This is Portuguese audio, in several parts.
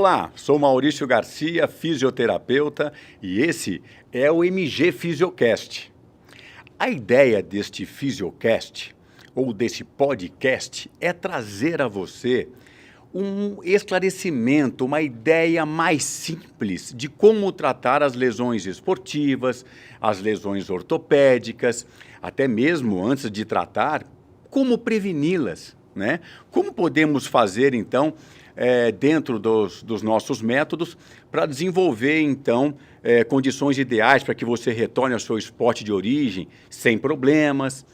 Olá, sou Maurício Garcia, fisioterapeuta, e esse é o MG Fisiocast. A ideia deste Fisiocast, ou desse podcast, é trazer a você um esclarecimento, uma ideia mais simples de como tratar as lesões esportivas, as lesões ortopédicas, até mesmo antes de tratar, como preveni-las, né? Como podemos fazer, então, dentro dos nossos métodos, para desenvolver, então, condições ideais para que você retorne ao seu esporte de origem sem problemas.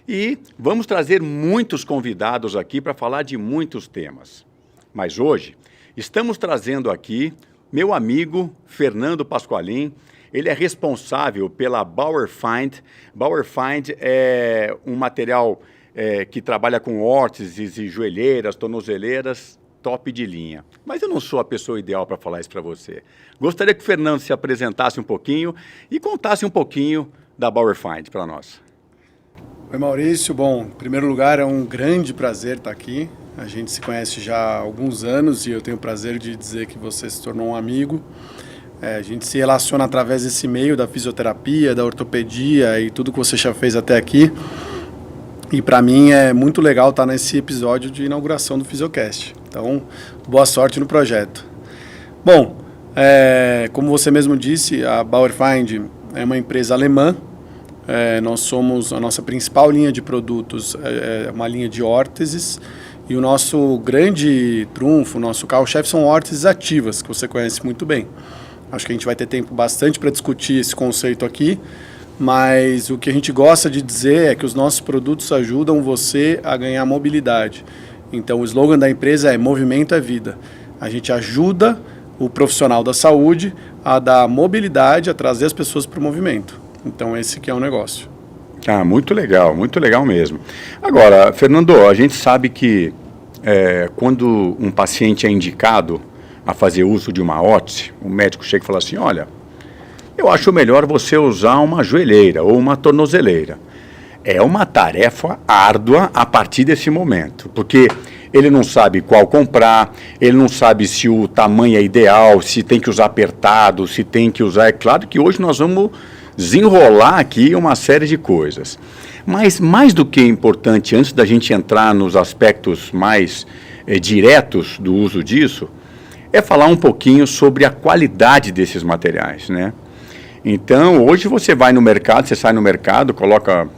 E vamos trazer muitos convidados aqui para falar de muitos temas. Mas hoje, estamos trazendo aqui meu amigo Fernando Pasqualin. Ele é responsável pela Bauerfeind. Bauerfeind é um material que trabalha com órteses e joelheiras, tornozeleiras, top de linha. Mas eu não sou a pessoa ideal para falar isso para você. Gostaria que o Fernando se apresentasse um pouquinho e contasse um pouquinho da Bauerfeind para nós. Oi, Maurício. Bom, em primeiro lugar, é um grande prazer estar aqui. A gente se conhece já há alguns anos e eu tenho o prazer de dizer que você se tornou um amigo. A gente se relaciona através desse meio da fisioterapia, da ortopedia e tudo que você já fez até aqui. E para mim é muito legal estar nesse episódio de inauguração do Fisiocast. Então, boa sorte no projeto. Bom, como você mesmo disse, a Bauerfeind é uma empresa alemã. Nós somos, a nossa principal linha de produtos é uma linha de órteses. E o nosso grande trunfo, o nosso carro-chefe são órteses ativas, que você conhece muito bem. Acho que a gente vai ter tempo bastante para discutir esse conceito aqui. Mas o que a gente gosta de dizer é que os nossos produtos ajudam você a ganhar mobilidade. Então o slogan da empresa é movimento é vida. A gente ajuda o profissional da saúde a dar mobilidade, a trazer as pessoas para o movimento. Então esse que é o negócio. Ah, muito legal mesmo. Agora, Fernando, a gente sabe que quando um paciente é indicado a fazer uso de uma órtese, o médico chega e fala assim, olha, eu acho melhor você usar uma joelheira ou uma tornozeleira. É uma tarefa árdua a partir desse momento, porque ele não sabe qual comprar, ele não sabe se o tamanho é ideal, se tem que usar apertado, se tem que usar... É claro que hoje nós vamos desenrolar aqui uma série de coisas. Mas mais do que importante, antes da gente entrar nos aspectos mais diretos do uso disso, é falar um pouquinho sobre a qualidade desses materiais, né? Então, hoje você vai no mercado, você sai no mercado, coloca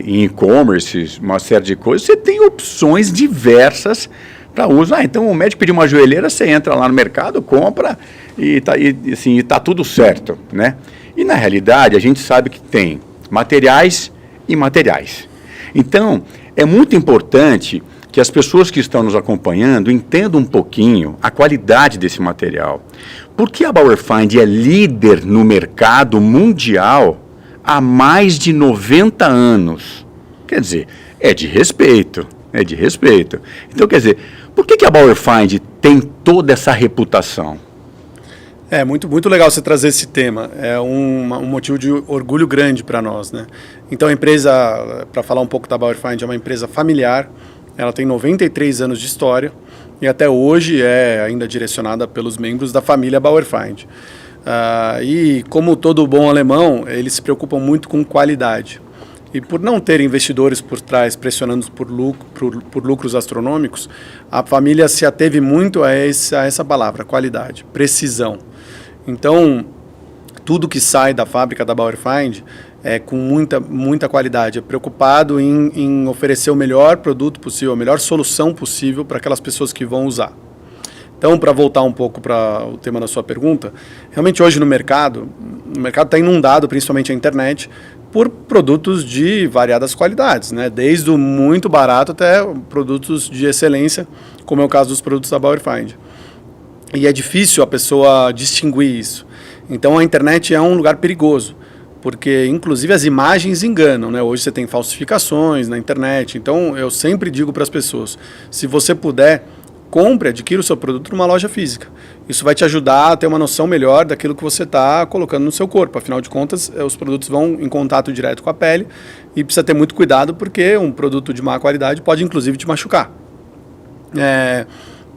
em e-commerce uma série de coisas, você tem opções diversas para uso. Então o médico pediu uma joelheira, você entra lá no mercado, compra e tá tudo certo, né? E na realidade a gente sabe que tem materiais e materiais. Então, é muito importante que as pessoas que estão nos acompanhando entendam um pouquinho a qualidade desse material. Porque a Bauerfeind é líder no mercado mundial há mais de 90 anos. Quer dizer, é de respeito. Então, quer dizer, por que a Bauerfeind tem toda essa reputação? É muito legal você trazer esse tema. É um motivo de orgulho grande para nós, né? Então, a empresa, para falar um pouco da Bauerfeind, é uma empresa familiar. Ela tem 93 anos de história e até hoje é ainda direcionada pelos membros da família Bauerfeind. E como todo bom alemão, eles se preocupam muito com qualidade. E por não ter investidores por trás pressionando por lucros astronômicos, a família se ateve muito a essa palavra, qualidade, precisão. Então, tudo que sai da fábrica da Bauerfeind é com muita qualidade, é preocupado em oferecer o melhor produto possível, a melhor solução possível para aquelas pessoas que vão usar. Então, para voltar um pouco para o tema da sua pergunta, realmente hoje no mercado está inundado, principalmente a internet, por produtos de variadas qualidades, né? Desde o muito barato até produtos de excelência, como é o caso dos produtos da Bauerfeind. E é difícil a pessoa distinguir isso. Então, a internet é um lugar perigoso, porque inclusive as imagens enganam, né? Hoje você tem falsificações na internet, então eu sempre digo para as pessoas, se você puder, adquira o seu produto numa loja física. Isso vai te ajudar a ter uma noção melhor daquilo que você está colocando no seu corpo. Afinal de contas, os produtos vão em contato direto com a pele e precisa ter muito cuidado porque um produto de má qualidade pode inclusive te machucar.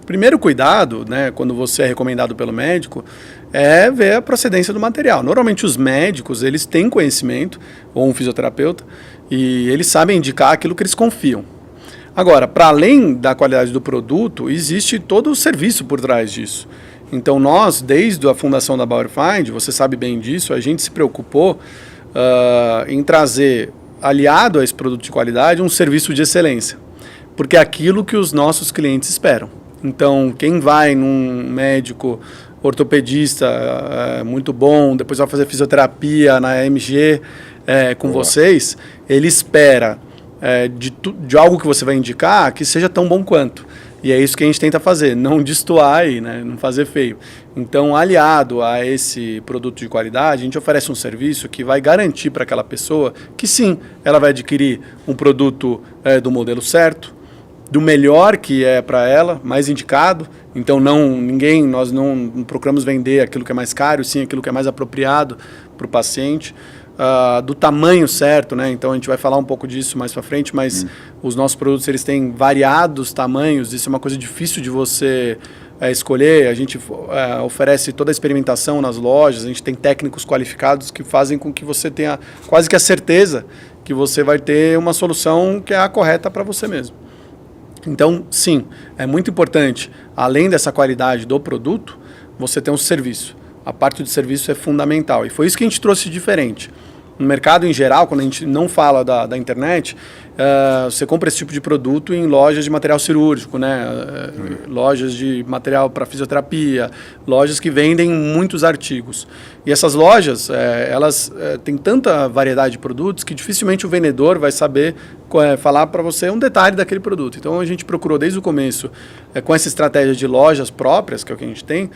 Primeiro cuidado, né, quando você é recomendado pelo médico, é ver a procedência do material. Normalmente os médicos, eles têm conhecimento, ou um fisioterapeuta, e eles sabem indicar aquilo que eles confiam. Agora, para além da qualidade do produto, existe todo o serviço por trás disso. Então nós, desde a fundação da Bauerfeind, você sabe bem disso, a gente se preocupou em trazer, aliado a esse produto de qualidade, um serviço de excelência. Porque é aquilo que os nossos clientes esperam. Então, quem vai num médico ortopedista muito bom, depois vai fazer fisioterapia na MG com vocês, ele espera de algo que você vai indicar que seja tão bom quanto. E é isso que a gente tenta fazer, não destoar e, né, não fazer feio. Então, aliado a esse produto de qualidade, a gente oferece um serviço que vai garantir para aquela pessoa que sim, ela vai adquirir um produto do modelo certo, do melhor que é para ela, mais indicado. Então nós não procuramos vender aquilo que é mais caro, sim aquilo que é mais apropriado para o paciente, do tamanho certo, né? Então a gente vai falar um pouco disso mais para frente, mas os nossos produtos eles têm variados tamanhos, isso é uma coisa difícil de você escolher. A gente oferece toda a experimentação nas lojas, a gente tem técnicos qualificados que fazem com que você tenha quase que a certeza que você vai ter uma solução que é a correta para você mesmo. Então, sim, é muito importante, além dessa qualidade do produto, você ter um serviço. A parte do serviço é fundamental. E foi isso que a gente trouxe diferente. No mercado em geral, quando a gente não fala da internet, você compra esse tipo de produto em lojas de material cirúrgico, né? Lojas de material para fisioterapia, lojas que vendem muitos artigos. E essas lojas, elas têm tanta variedade de produtos que dificilmente o vendedor vai saber falar para você um detalhe daquele produto. Então a gente procurou desde o começo, com essa estratégia de lojas próprias, que é o que a gente tem,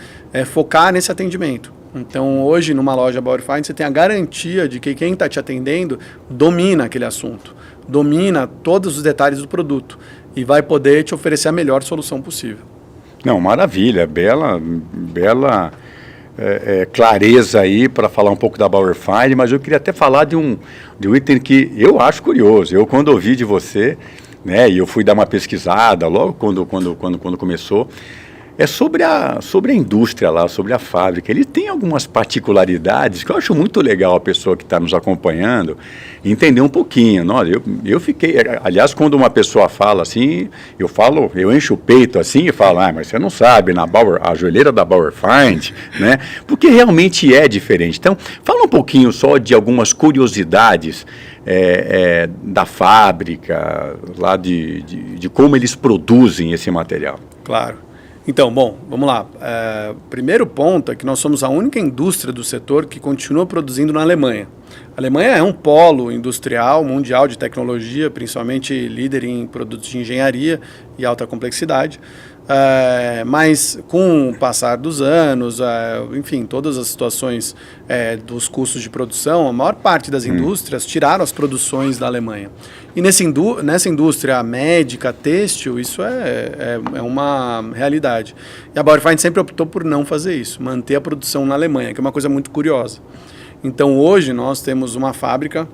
focar nesse atendimento. Então hoje numa loja Bauerfeind você tem a garantia de que quem está te atendendo domina aquele assunto, domina todos os detalhes do produto e vai poder te oferecer a melhor solução possível. Não, maravilha, bela clareza aí para falar um pouco da Bauerfeind, mas eu queria até falar de um item que eu acho curioso. Eu, quando ouvi de você, né, e eu fui dar uma pesquisada logo quando começou, sobre a indústria lá, sobre a fábrica. Ele tem algumas particularidades que eu acho muito legal a pessoa que está nos acompanhando entender um pouquinho. Nossa, eu fiquei... Aliás, quando uma pessoa fala assim, eu encho o peito assim e falo, mas você não sabe, a joelheira da Bauerfeind, né? Porque realmente é diferente. Então, fala um pouquinho só de algumas curiosidades da fábrica, lá de como eles produzem esse material. Claro. Então, bom, vamos lá. Primeiro ponto é que nós somos a única indústria do setor que continua produzindo na Alemanha. A Alemanha é um polo industrial mundial de tecnologia, principalmente líder em produtos de engenharia e alta complexidade. Mas com o passar dos anos, enfim, todas as situações dos custos de produção, a maior parte das indústrias tiraram as produções da Alemanha. E nessa indústria médica, têxtil, isso é uma realidade. E a Bauerfeind sempre optou por não fazer isso, manter a produção na Alemanha, que é uma coisa muito curiosa. Então hoje nós temos uma fábrica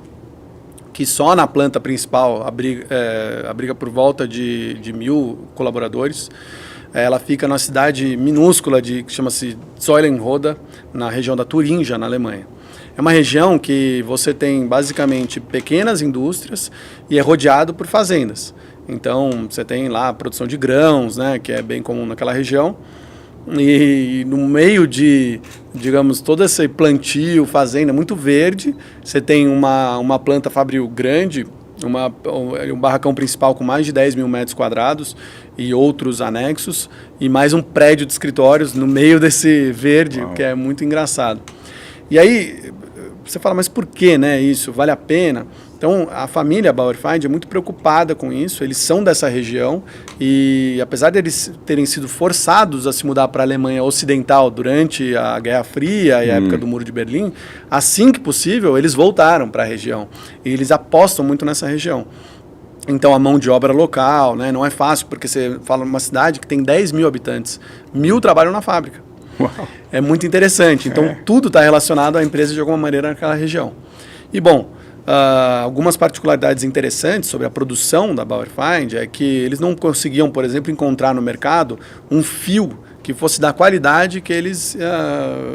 que só na planta principal abriga por volta de 1.000 colaboradores. Ela fica numa cidade minúscula que chama-se Zeulenroda, na região da Turingia, na Alemanha. É uma região que você tem basicamente pequenas indústrias e é rodeado por fazendas. Então você tem lá a produção de grãos, né, que é bem comum naquela região. E no meio de, digamos, todo esse plantio, fazenda muito verde, você tem uma planta fabril grande, um barracão principal com mais de 10.000 metros quadrados e outros anexos, e mais um prédio de escritórios no meio desse verde, que é muito engraçado. E aí você fala, mas por que, né, isso? Vale a pena? Então, a família Bauerfeind é muito preocupada com isso, eles são dessa região e, apesar de eles terem sido forçados a se mudar para a Alemanha Ocidental durante a Guerra Fria e a época do Muro de Berlim, assim que possível, eles voltaram para a região e eles apostam muito nessa região. Então, a mão de obra local, né, não é fácil, porque você fala numa cidade que tem 10.000 habitantes, 1.000 trabalham na fábrica. Uau. É muito interessante, então tudo está relacionado à empresa de alguma maneira naquela região. E, bom, algumas particularidades interessantes sobre a produção da Bauer Find é que eles não conseguiam, por exemplo, encontrar no mercado um fio que fosse da qualidade que eles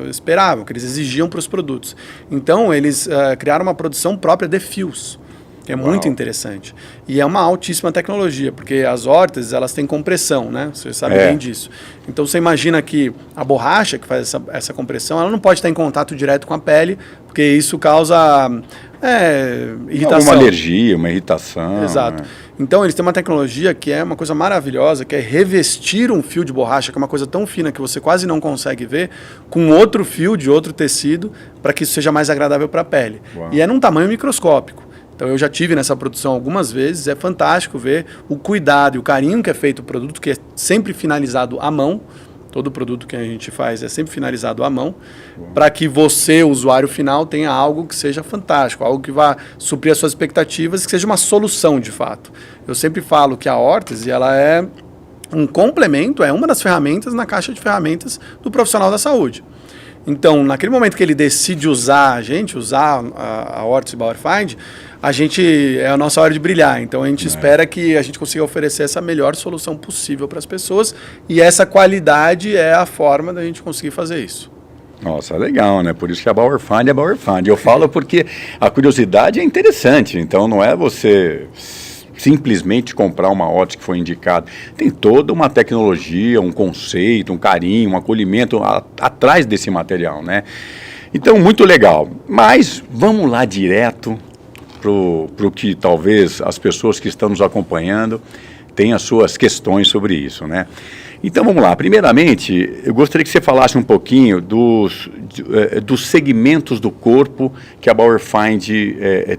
esperavam, que eles exigiam para os produtos. Então, eles criaram uma produção própria de fios, que é muito interessante. E é uma altíssima tecnologia, porque as órteses, elas têm compressão, né? Você sabe bem disso. Então, você imagina que a borracha que faz essa compressão, ela não pode estar em contato direto com a pele, porque isso causa irritação. Uma alergia, uma irritação. Exato. Então, eles têm uma tecnologia que é uma coisa maravilhosa, que é revestir um fio de borracha, que é uma coisa tão fina que você quase não consegue ver, com outro fio de outro tecido, para que isso seja mais agradável para a pele. Uau. E é num tamanho microscópico. Então, eu já tive nessa produção algumas vezes, é fantástico ver o cuidado e o carinho que é feito o produto, que é sempre finalizado à mão. Todo produto que a gente faz é sempre finalizado à mão, para que você, o usuário final, tenha algo que seja fantástico, algo que vá suprir as suas expectativas, que seja uma solução de fato. Eu sempre falo que a órtese, ela é um complemento, é uma das ferramentas na caixa de ferramentas do profissional da saúde. Então, naquele momento que ele decide usar a órtese Bauer Find, é a nossa hora de brilhar. Então, a gente espera que a gente consiga oferecer essa melhor solução possível para as pessoas, e essa qualidade é a forma da gente conseguir fazer isso. Nossa, legal, né? Por isso que a Bauer Find é Bauer Find. Eu falo porque a curiosidade é interessante, então não é você simplesmente comprar uma ótica que foi indicada. Tem toda uma tecnologia, um conceito, um carinho, um acolhimento atrás desse material, né? Então, muito legal. Mas vamos lá direto para o que talvez as pessoas que estão nos acompanhando tenham as suas questões sobre isso, né? Então, vamos lá. Primeiramente, eu gostaria que você falasse um pouquinho dos segmentos do corpo que a Bauer Find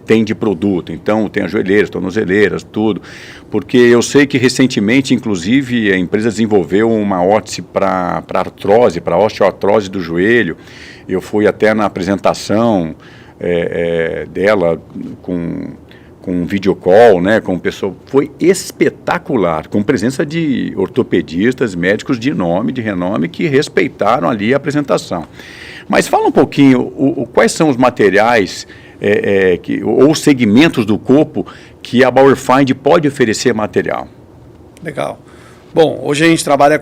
tem de produto. Então, tem as joelheiras, tornozeleiras, tudo. Porque eu sei que recentemente, inclusive, a empresa desenvolveu uma órtese para artrose, para osteoartrose do joelho. Eu fui até na apresentação dela com um videocall, né, com pessoa, foi espetacular, com presença de ortopedistas, médicos de renome, que respeitaram ali a apresentação. Mas fala um pouquinho, quais são os materiais ou segmentos do corpo que a Bauer Find pode oferecer material? Legal. Bom, hoje a gente trabalha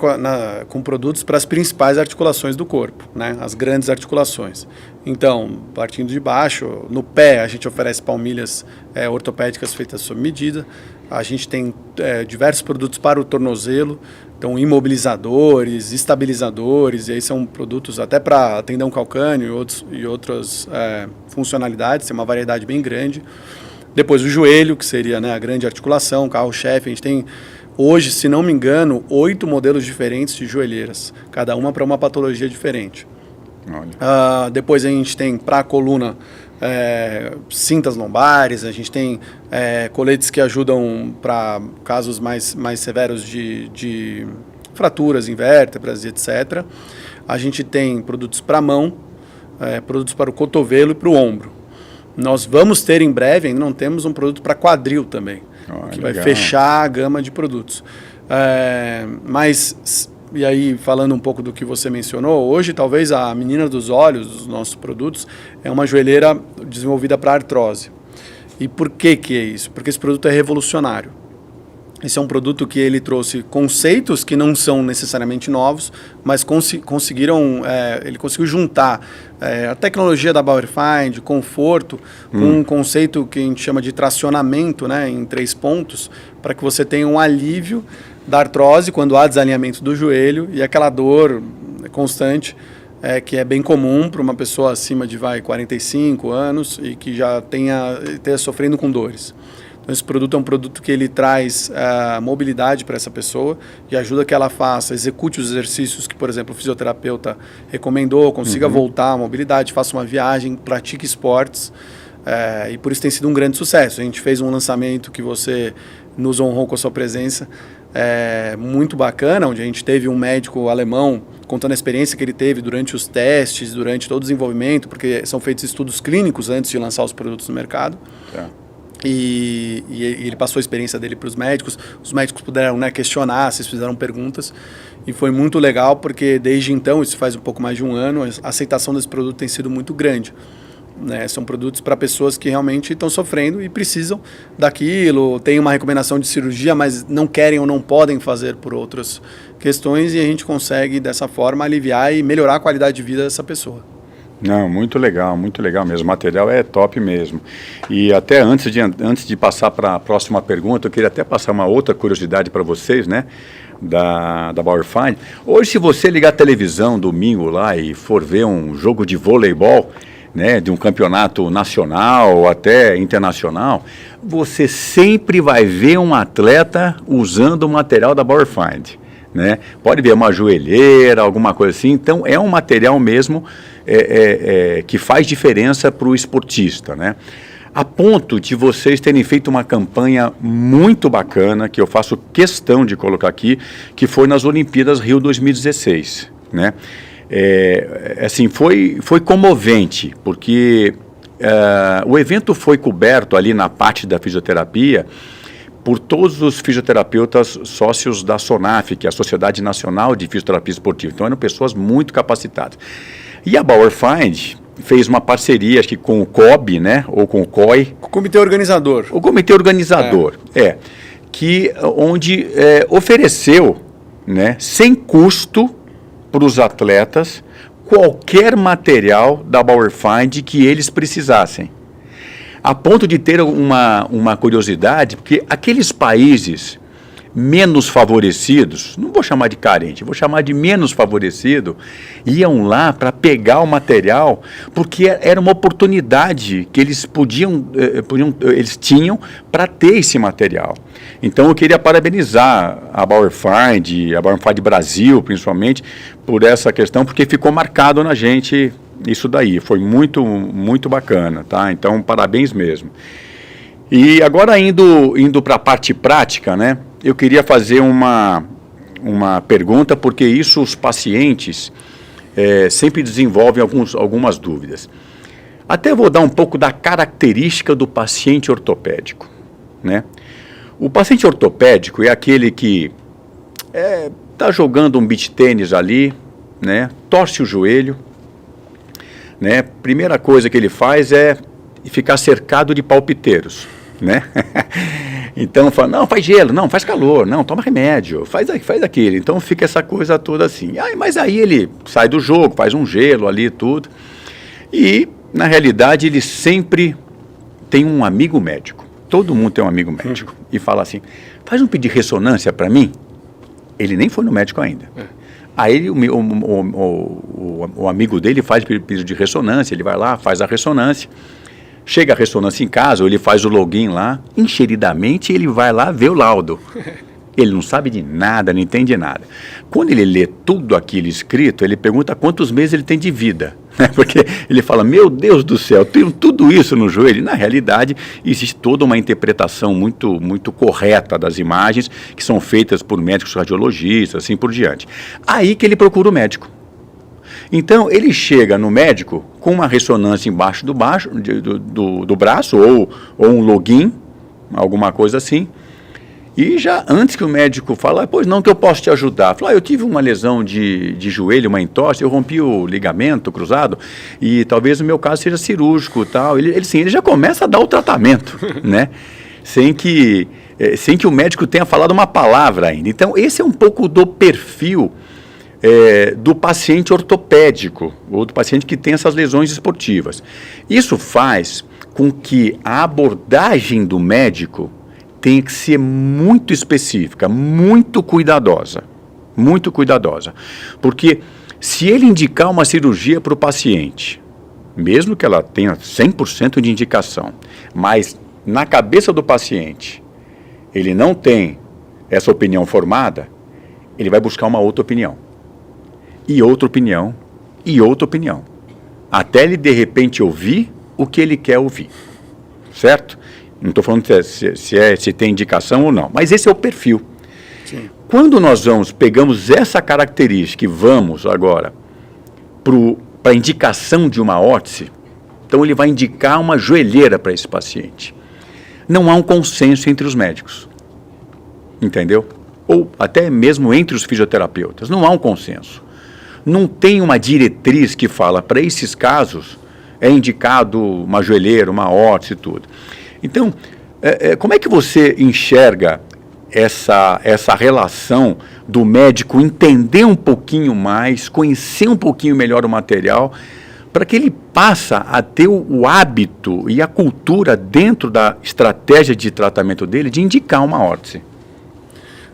com produtos para as principais articulações do corpo, né? As grandes articulações. Então, partindo de baixo, no pé a gente oferece palmilhas ortopédicas feitas sob medida. A gente tem diversos produtos para o tornozelo, então imobilizadores, estabilizadores, e aí são produtos até para tendão calcâneo e outras funcionalidades, tem uma variedade bem grande. Depois o joelho, que seria, né, a grande articulação, carro-chefe. A gente tem hoje, se não me engano, 8 modelos diferentes de joelheiras, cada uma para uma patologia diferente. Depois a gente tem para a coluna cintas lombares, a gente tem coletes que ajudam para casos mais severos de fraturas em vértebras, etc. A gente tem produtos para a mão, produtos para o cotovelo e para o ombro. Nós vamos ter em breve, ainda não temos, um produto para quadril também, que vai fechar a gama de produtos. E aí, falando um pouco do que você mencionou, hoje talvez a menina dos olhos dos nossos produtos é uma joelheira desenvolvida para artrose. E por que é isso? Porque esse produto é revolucionário. Esse é um produto que ele trouxe conceitos que não são necessariamente novos, mas ele conseguiu juntar a tecnologia da Bauer Find, conforto, com um conceito que a gente chama de tracionamento, né, em 3 pontos, para que você tenha um alívio da artrose quando há desalinhamento do joelho e aquela dor constante que é bem comum para uma pessoa acima de 45 anos e que já esteja sofrendo com dores. Então, esse produto é um produto que ele traz mobilidade para essa pessoa e ajuda que ela execute os exercícios que, por exemplo, o fisioterapeuta recomendou, consiga voltar à mobilidade, faça uma viagem, pratique esportes. E por isso tem sido um grande sucesso. A gente fez um lançamento que você nos honrou com a sua presença, muito bacana, onde a gente teve um médico alemão contando a experiência que ele teve durante os testes, durante todo o desenvolvimento, porque são feitos estudos clínicos antes de lançar os produtos no mercado. E ele passou a experiência dele para os médicos puderam, né, questionar, vocês fizeram perguntas, e foi muito legal, porque desde então, isso faz um pouco mais de um ano, a aceitação desse produto tem sido muito grande. né? São produtos para pessoas que realmente estão sofrendo e precisam daquilo, tem uma recomendação de cirurgia, mas não querem ou não podem fazer por outras questões, e a gente consegue, dessa forma, aliviar e melhorar a qualidade de vida dessa pessoa. Não, muito legal mesmo. O material é top mesmo. E até antes de passar para a próxima pergunta, eu queria até passar uma outra curiosidade para vocês, né? Da Bauer Fine. Hoje, se você ligar a televisão domingo lá e for ver um jogo de voleibol, né, de um campeonato nacional ou até internacional, você sempre vai ver um atleta usando o material da Bauer Fine, né? Pode ver uma joelheira, alguma coisa assim. Então, é um material mesmo que faz diferença para o esportista, né? A ponto de vocês terem feito uma campanha muito bacana, que eu faço questão de colocar aqui, que foi nas Olimpíadas Rio 2016, né? Assim, foi comovente, porque o evento foi coberto ali na parte da fisioterapia por todos os fisioterapeutas sócios da SONAF, que é a Sociedade Nacional de Fisioterapia Esportiva. Então, eram pessoas muito capacitadas. E a Bauer Fine fez uma parceria, acho que com o COB, né, ou com o COI. O comitê organizador. O comitê organizador, onde ofereceu, né, sem custo para os atletas qualquer material da Bauer Fine que eles precisassem. A ponto de ter uma curiosidade, porque aqueles países menos favorecidos, não vou chamar de carente, vou chamar de menos favorecido, iam lá para pegar o material, porque era uma oportunidade que eles eles tinham para ter esse material. Então eu queria parabenizar a Bauer Fine Brasil, principalmente, por essa questão, porque ficou marcado na gente isso daí, foi muito, muito bacana, tá? Então, parabéns mesmo. E agora indo para a parte prática, né? Eu queria fazer uma pergunta, porque isso os pacientes sempre desenvolvem algumas dúvidas. Até vou dar um pouco da característica do paciente ortopédico, né? O paciente ortopédico é aquele que está jogando um beach tênis ali, né? Torce o joelho, né? Primeira coisa que ele faz é ficar cercado de palpiteiros, né? Então fala, não, faz gelo, não, faz calor, não, toma remédio, faz aquilo. Então fica essa coisa toda assim. Mas aí ele sai do jogo, faz um gelo ali e tudo. E, na realidade, ele sempre tem um amigo médico. Todo mundo tem um amigo médico. E fala assim, faz um pedido de ressonância para mim. Ele nem foi no médico ainda. Aí o amigo dele faz pedido de ressonância, ele vai lá, faz a ressonância. Chega a ressonância em casa, ou ele faz o login lá, enxeridamente ele vai lá ver o laudo. Ele não sabe de nada, não entende nada. Quando ele lê tudo aquilo escrito, ele pergunta quantos meses ele tem de vida. Né? Porque ele fala, meu Deus do céu, tenho tudo isso no joelho. Na realidade, existe toda uma interpretação muito, muito correta das imagens, que são feitas por médicos radiologistas, assim por diante. Aí que ele procura o médico. Então, ele chega no médico com uma ressonância embaixo do braço, ou um login, alguma coisa assim, e já antes que o médico fala, pois não, que eu posso te ajudar. Fala, eu tive uma lesão de joelho, uma entorse, eu rompi o ligamento cruzado, e talvez o meu caso seja cirúrgico, tal. Ele já começa a dar o tratamento, né? Sem que o médico tenha falado uma palavra ainda. Então, esse é um pouco do perfil do paciente ortopédico, ou do paciente que tem essas lesões esportivas. Isso faz com que a abordagem do médico tenha que ser muito específica, muito cuidadosa, porque se ele indicar uma cirurgia para o paciente, mesmo que ela tenha 100% de indicação, mas na cabeça do paciente ele não tem essa opinião formada, ele vai buscar uma outra opinião. E outra opinião, até ele de repente ouvir o que ele quer ouvir, certo? Não estou falando se tem indicação ou não, mas esse é o perfil. Sim. Quando nós pegamos essa característica e vamos agora para a indicação de uma órtese, então ele vai indicar uma joelheira para esse paciente. Não há um consenso entre os médicos, entendeu? Ou até mesmo entre os fisioterapeutas, não há um consenso. Não tem uma diretriz que fala, para esses casos, é indicado uma joelheira, uma órtese e tudo. Então, como é que você enxerga essa relação do médico entender um pouquinho mais, conhecer um pouquinho melhor o material, para que ele passe a ter o hábito e a cultura dentro da estratégia de tratamento dele de indicar uma órtese?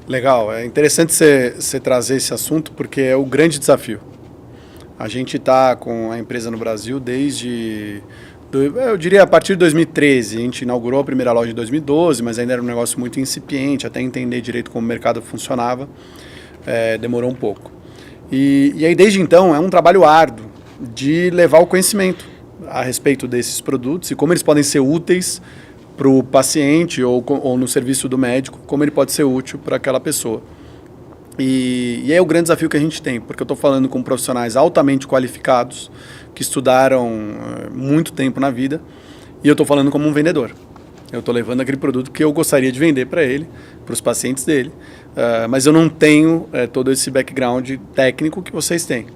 Legal, é interessante você trazer esse assunto porque é o grande desafio. A gente está com a empresa no Brasil desde, eu diria, a partir de 2013. A gente inaugurou a primeira loja em 2012, mas ainda era um negócio muito incipiente, até entender direito como o mercado funcionava, demorou um pouco. E aí, desde então, é um trabalho árduo de levar o conhecimento a respeito desses produtos e como eles podem ser úteis para o paciente ou no serviço do médico, como ele pode ser útil para aquela pessoa. E é o grande desafio que a gente tem, porque eu estou falando com profissionais altamente qualificados, que estudaram muito tempo na vida, e eu estou falando como um vendedor. Eu estou levando aquele produto que eu gostaria de vender para ele, para os pacientes dele, mas eu não tenho todo esse background técnico que vocês têm.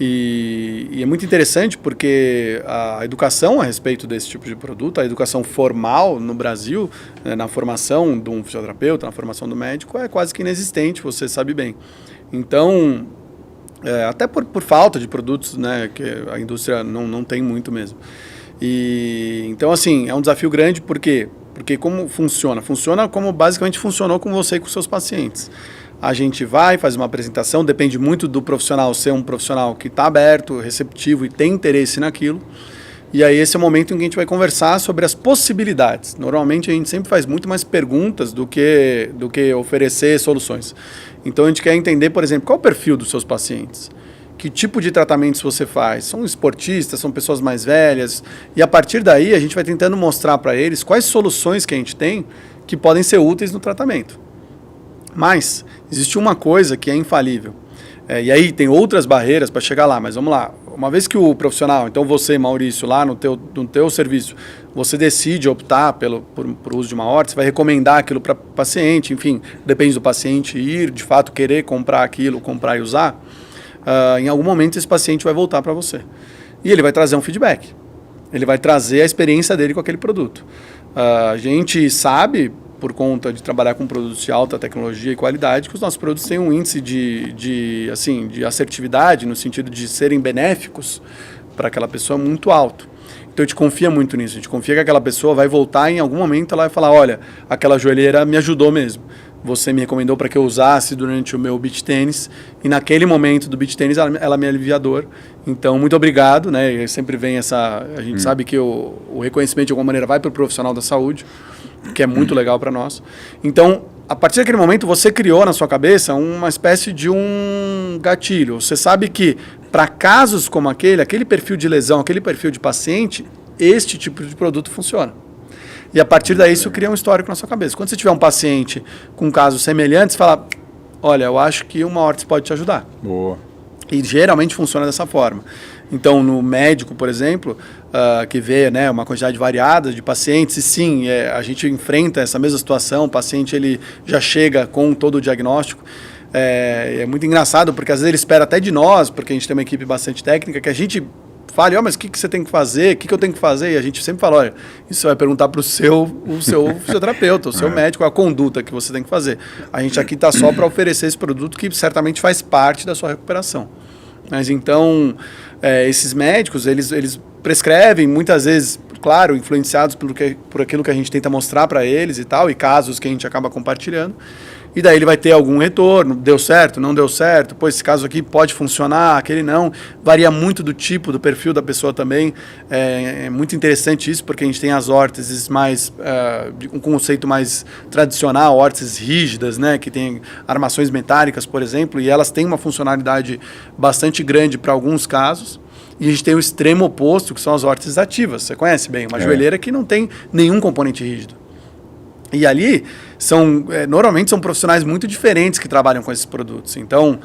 E é muito interessante porque a educação a respeito desse tipo de produto, a educação formal no Brasil, na formação de um fisioterapeuta, na formação do médico, é quase que inexistente, você sabe bem. Então, até por falta de produtos, né, que a indústria não tem muito mesmo. Então, assim, é um desafio grande, por quê? Porque como funciona? Funciona como basicamente funcionou com você e com seus pacientes. A gente vai, faz uma apresentação, depende muito do profissional ser um profissional que está aberto, receptivo e tem interesse naquilo. E aí esse é o momento em que a gente vai conversar sobre as possibilidades. Normalmente a gente sempre faz muito mais perguntas do que oferecer soluções. Então a gente quer entender, por exemplo, qual é o perfil dos seus pacientes? Que tipo de tratamentos você faz? São esportistas, são pessoas mais velhas? E a partir daí a gente vai tentando mostrar para eles quais soluções que a gente tem que podem ser úteis no tratamento. Mas existe uma coisa que é infalível. E aí tem outras barreiras para chegar lá, mas vamos lá. Uma vez que o profissional, então você, Maurício, lá no teu serviço, você decide optar por uso de uma órtese, vai recomendar aquilo para o paciente, enfim, depende do paciente ir, de fato, querer comprar aquilo, comprar e usar, em algum momento esse paciente vai voltar para você. E ele vai trazer um feedback. Ele vai trazer a experiência dele com aquele produto. A gente sabe, por conta de trabalhar com produtos de alta tecnologia e qualidade, que os nossos produtos têm um índice de assertividade, no sentido de serem benéficos para aquela pessoa, muito alto. Então a gente confia muito nisso, a gente confia que aquela pessoa vai voltar em algum momento, ela vai falar, olha, aquela joelheira me ajudou mesmo. Você me recomendou para que eu usasse durante o meu beach tênis, e naquele momento do beach tênis ela me alivia a dor. Então, muito obrigado, né? E sempre vem a gente sabe que o reconhecimento de alguma maneira vai para o profissional da saúde, que é muito legal para nós. Então, a partir daquele momento, você criou na sua cabeça uma espécie de um gatilho. Você sabe que para casos como aquele perfil de lesão, aquele perfil de paciente, este tipo de produto funciona. E a partir daí isso cria um histórico na sua cabeça. Quando você tiver um paciente com casos semelhantes, fala, olha, eu acho que uma órtese pode te ajudar. Boa. E geralmente funciona dessa forma. Então, no médico, por exemplo, que vê, né, uma quantidade variada de pacientes, e sim, a gente enfrenta essa mesma situação, o paciente ele já chega com todo o diagnóstico. É muito engraçado, porque às vezes ele espera até de nós, porque a gente tem uma equipe bastante técnica, que a gente fale, mas o que você tem que fazer, o que eu tenho que fazer? E a gente sempre fala, olha, isso você vai perguntar para o seu fisioterapeuta, o seu médico, a conduta que você tem que fazer. A gente aqui está só para oferecer esse produto que certamente faz parte da sua recuperação. Mas então, esses médicos, eles prescrevem, muitas vezes, claro, influenciados por aquilo que a gente tenta mostrar para eles e tal, e casos que a gente acaba compartilhando. E daí ele vai ter algum retorno, deu certo, não deu certo, pô, esse caso aqui pode funcionar, aquele não. Varia muito do tipo, do perfil da pessoa também. É muito interessante isso, porque a gente tem as órteses mais, um conceito mais tradicional, órteses rígidas, né, que tem armações metálicas, por exemplo, e elas têm uma funcionalidade bastante grande para alguns casos. E a gente tem o extremo oposto, que são as órteses ativas. Você conhece bem, uma joelheira que não tem nenhum componente rígido. E ali, normalmente são profissionais muito diferentes que trabalham com esses produtos. Então,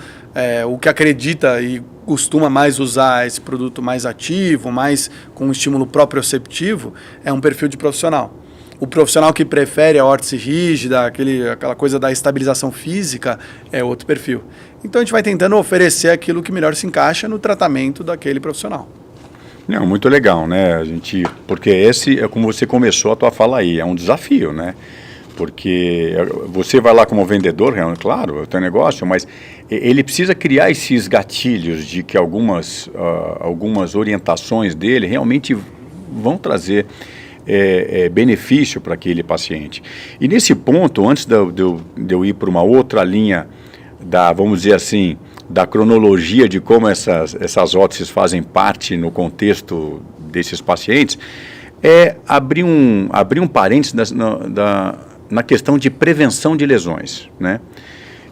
o que acredita e costuma mais usar esse produto mais ativo, mais com um estímulo proprioceptivo, é um perfil de profissional. O profissional que prefere a órtese rígida, aquela coisa da estabilização física, é outro perfil. Então, a gente vai tentando oferecer aquilo que melhor se encaixa no tratamento daquele profissional. Não, muito legal, né? Porque esse é como você começou a tua fala aí, é um desafio, né? Porque você vai lá como vendedor, claro, é o teu negócio, mas ele precisa criar esses gatilhos de que algumas orientações dele realmente vão trazer benefício para aquele paciente. E nesse ponto, antes de eu ir para uma outra linha vamos dizer assim, da cronologia de como essas ótices fazem parte no contexto desses pacientes, abrir um parênteses na questão de prevenção de lesões, né?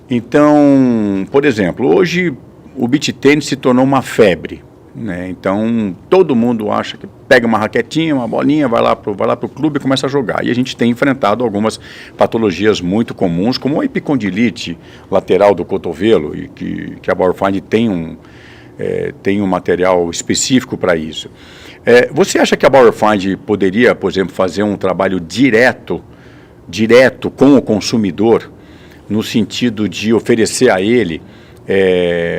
Então, por exemplo, hoje o beach tennis se tornou uma febre, né? Então, todo mundo acha que pega uma raquetinha, uma bolinha, vai lá pro clube e começa a jogar. E a gente tem enfrentado algumas patologias muito comuns, como a epicondilite lateral do cotovelo, e que a Bauerfeind tem um material específico para isso. Você acha que a Bauerfeind poderia, por exemplo, fazer um trabalho direto com o consumidor, no sentido de oferecer a ele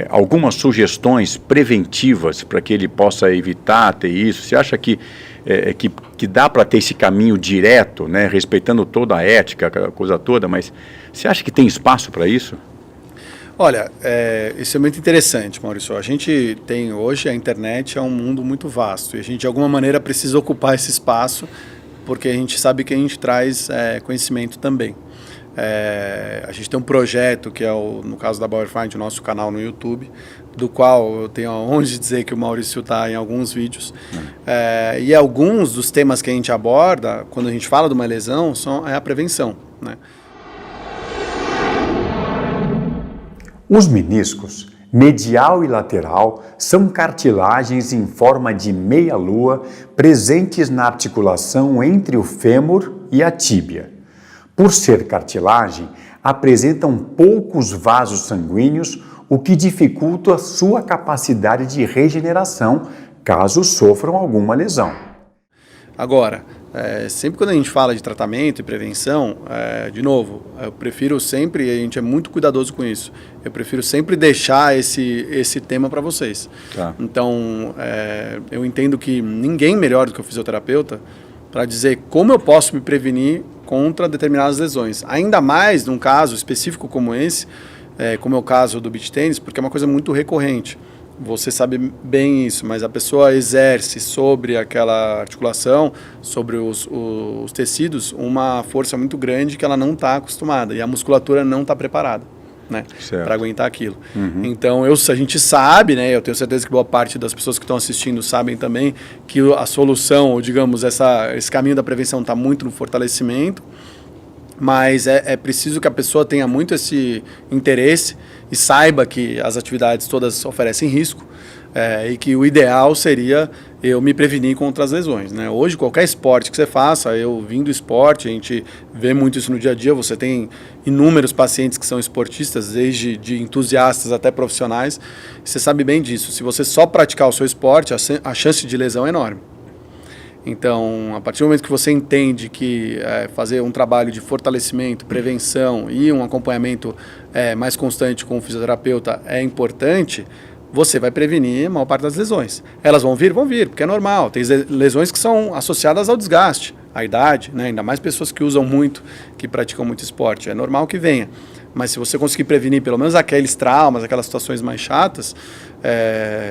algumas sugestões preventivas para que ele possa evitar ter isso? Você acha que dá para ter esse caminho direto, né, respeitando toda a ética, aquela coisa toda, mas você acha que tem espaço para isso? Olha, isso é muito interessante, Maurício. A gente tem hoje, a internet é um mundo muito vasto e a gente de alguma maneira precisa ocupar esse espaço, porque a gente sabe que a gente traz conhecimento também. A gente tem um projeto que é, no caso da Bauerfeind, o nosso canal no YouTube, do qual eu tenho a honra de dizer que o Maurício está em alguns vídeos. E alguns dos temas que a gente aborda, quando a gente fala de uma lesão, é a prevenção, né? Os meniscos, medial e lateral, são cartilagens em forma de meia-lua presentes na articulação entre o fêmur e a tíbia. Por ser cartilagem, apresentam poucos vasos sanguíneos, o que dificulta a sua capacidade de regeneração, caso sofram alguma lesão. Agora, sempre quando a gente fala de tratamento e prevenção, de novo, eu prefiro sempre, e a gente é muito cuidadoso com isso, eu prefiro sempre deixar esse tema para vocês. Tá. Então, eu entendo que ninguém melhor do que o fisioterapeuta para dizer como eu posso me prevenir contra determinadas lesões. Ainda mais num caso específico como esse, como é o caso do beach tennis, porque é uma coisa muito recorrente. Você sabe bem isso, mas a pessoa exerce sobre aquela articulação, sobre os tecidos, uma força muito grande que ela não está acostumada e a musculatura não está preparada, né, para aguentar aquilo. Uhum. Então, a gente sabe, né, eu tenho certeza que boa parte das pessoas que estão assistindo sabem também que a solução, ou digamos, esse caminho da prevenção está muito no fortalecimento, mas é preciso que a pessoa tenha muito esse interesse e saiba que as atividades todas oferecem risco, e que o ideal seria eu me prevenir contra as lesões, né? Hoje, qualquer esporte que você faça, eu vim do esporte, a gente vê muito isso no dia a dia, você tem inúmeros pacientes que são esportistas, desde de entusiastas até profissionais, você sabe bem disso. Se você só praticar o seu esporte, a chance de lesão é enorme. Então, a partir do momento que você entende que fazer um trabalho de fortalecimento, prevenção e um acompanhamento mais constante com o fisioterapeuta é importante, você vai prevenir a maior parte das lesões. Elas vão vir? Vão vir, porque é normal. Tem lesões que são associadas ao desgaste, à idade, né? Ainda mais pessoas que usam muito, que praticam muito esporte. É normal que venha. Mas se você conseguir prevenir pelo menos aqueles traumas, aquelas situações mais chatas,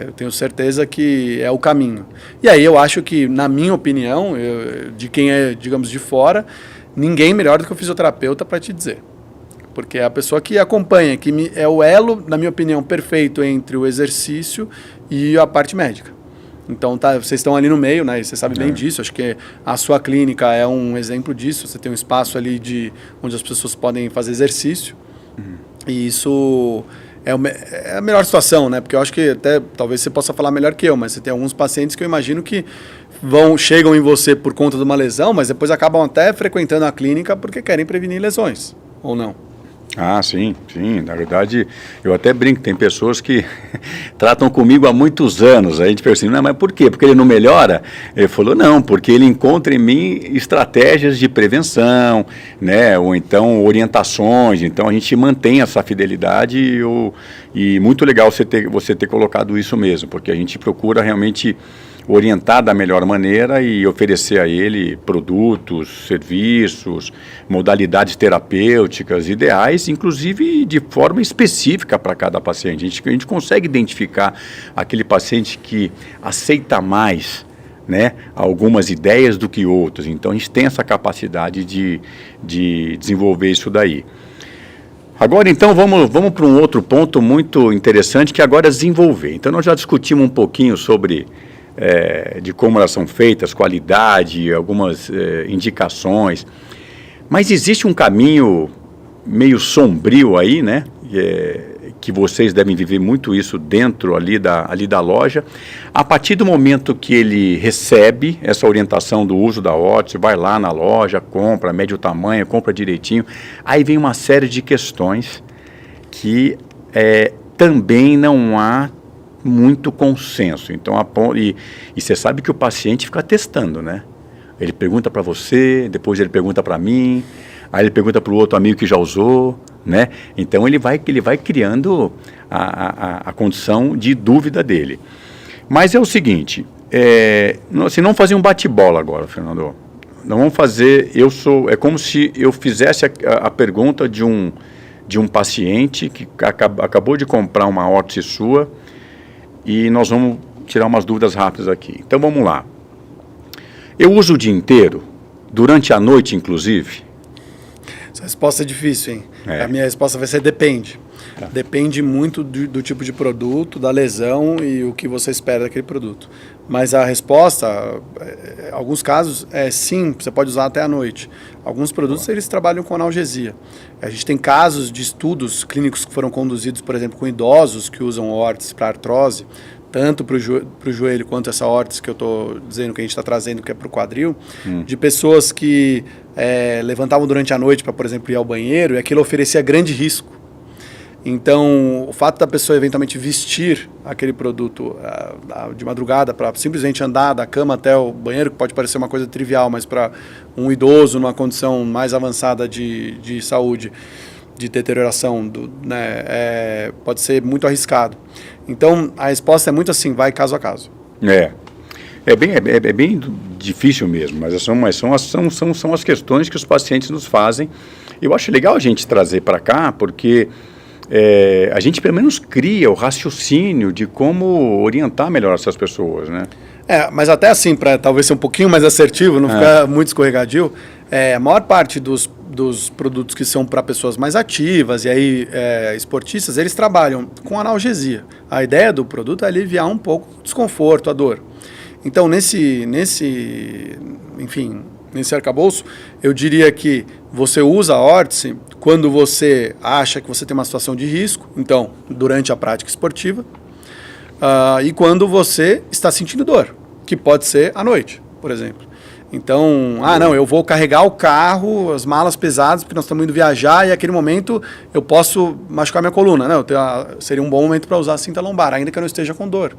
eu tenho certeza que é o caminho. E aí eu acho que, na minha opinião, de quem é, digamos, de fora, ninguém melhor do que o fisioterapeuta para te dizer. Porque é a pessoa que acompanha, que é o elo, na minha opinião, perfeito entre o exercício e a parte médica. Então, vocês estão ali no meio, né? E você sabe bem disso. Acho que a sua clínica é um exemplo disso. Você tem um espaço ali onde as pessoas podem fazer exercício. E isso é a melhor situação, né? Porque eu acho que até, talvez você possa falar melhor que eu, mas você tem alguns pacientes que eu imagino que chegam em você por conta de uma lesão, mas depois acabam até frequentando a clínica porque querem prevenir lesões, ou não? Ah, sim. Na verdade, eu até brinco, tem pessoas que tratam comigo há muitos anos. A gente pensa assim, não, mas por quê? Porque ele não melhora? Ele falou, não, porque ele encontra em mim estratégias de prevenção, né? Ou então orientações. Então a gente mantém essa fidelidade e muito legal você ter colocado isso mesmo, porque a gente procura realmente orientar da melhor maneira e oferecer a ele produtos, serviços, modalidades terapêuticas ideais, inclusive de forma específica para cada paciente. A gente consegue identificar aquele paciente que aceita mais, né, algumas ideias do que outras. Então a gente tem essa capacidade de desenvolver isso daí. Agora, então, vamos para um outro ponto muito interessante, que agora é desenvolver. Então, nós já discutimos um pouquinho sobre de como elas são feitas, qualidade, algumas indicações. Mas existe um caminho meio sombrio aí, né? Que vocês devem viver muito isso dentro ali da loja. A partir do momento que ele recebe essa orientação do uso da órtese, vai lá na loja, compra, mede o tamanho, compra direitinho, aí vem uma série de questões que também não há muito consenso. Então, e você sabe que o paciente fica testando, né? Ele pergunta para você, depois ele pergunta para mim, aí ele pergunta para o outro amigo que já usou, né? Então ele vai criando a condição de dúvida dele. Mas é o seguinte, se não fazer um bate-bola agora, Fernando, não vamos fazer, é como se eu fizesse a pergunta de um paciente que acabou de comprar uma órtese sua e nós vamos tirar umas dúvidas rápidas aqui. Então vamos lá. Eu uso o dia inteiro, durante a noite inclusive? Essa resposta é difícil, hein? A minha resposta vai ser depende. Tá. Depende muito do tipo de produto, da lesão e o que você espera daquele produto. Mas a resposta, em alguns casos, sim, você pode usar até à noite. Alguns produtos, eles trabalham com analgesia. A gente tem casos de estudos clínicos que foram conduzidos, por exemplo, com idosos que usam órtese para artrose, tanto para o joelho quanto essa órtese que eu estou dizendo que a gente está trazendo, que é para o quadril, de pessoas que levantavam durante a noite para, por exemplo, ir ao banheiro, e aquilo oferecia grande risco. Então, o fato da pessoa eventualmente vestir aquele produto de madrugada para simplesmente andar da cama até o banheiro, que pode parecer uma coisa trivial, mas para um idoso numa condição mais avançada de saúde, de deterioração, pode ser muito arriscado. Então, a resposta é muito assim, vai caso a caso. É bem difícil mesmo, mas são as questões que os pacientes nos fazem. Eu acho legal a gente trazer para cá, porque a gente pelo menos cria o raciocínio de como orientar melhor essas pessoas, né? Mas até assim, para talvez ser um pouquinho mais assertivo, não ficar muito escorregadio, a maior parte dos produtos que são para pessoas mais ativas e aí esportistas, eles trabalham com analgesia. A ideia do produto é aliviar um pouco o desconforto, a dor. Então, nesse arcabouço, eu diria que você usa a órtese quando você acha que você tem uma situação de risco, então, durante a prática esportiva, e quando você está sentindo dor, que pode ser à noite, por exemplo. Então, eu vou carregar o carro, as malas pesadas, porque nós estamos indo viajar e naquele momento eu posso machucar minha coluna. Seria um bom momento para usar a cinta lombar, ainda que eu não esteja com dor.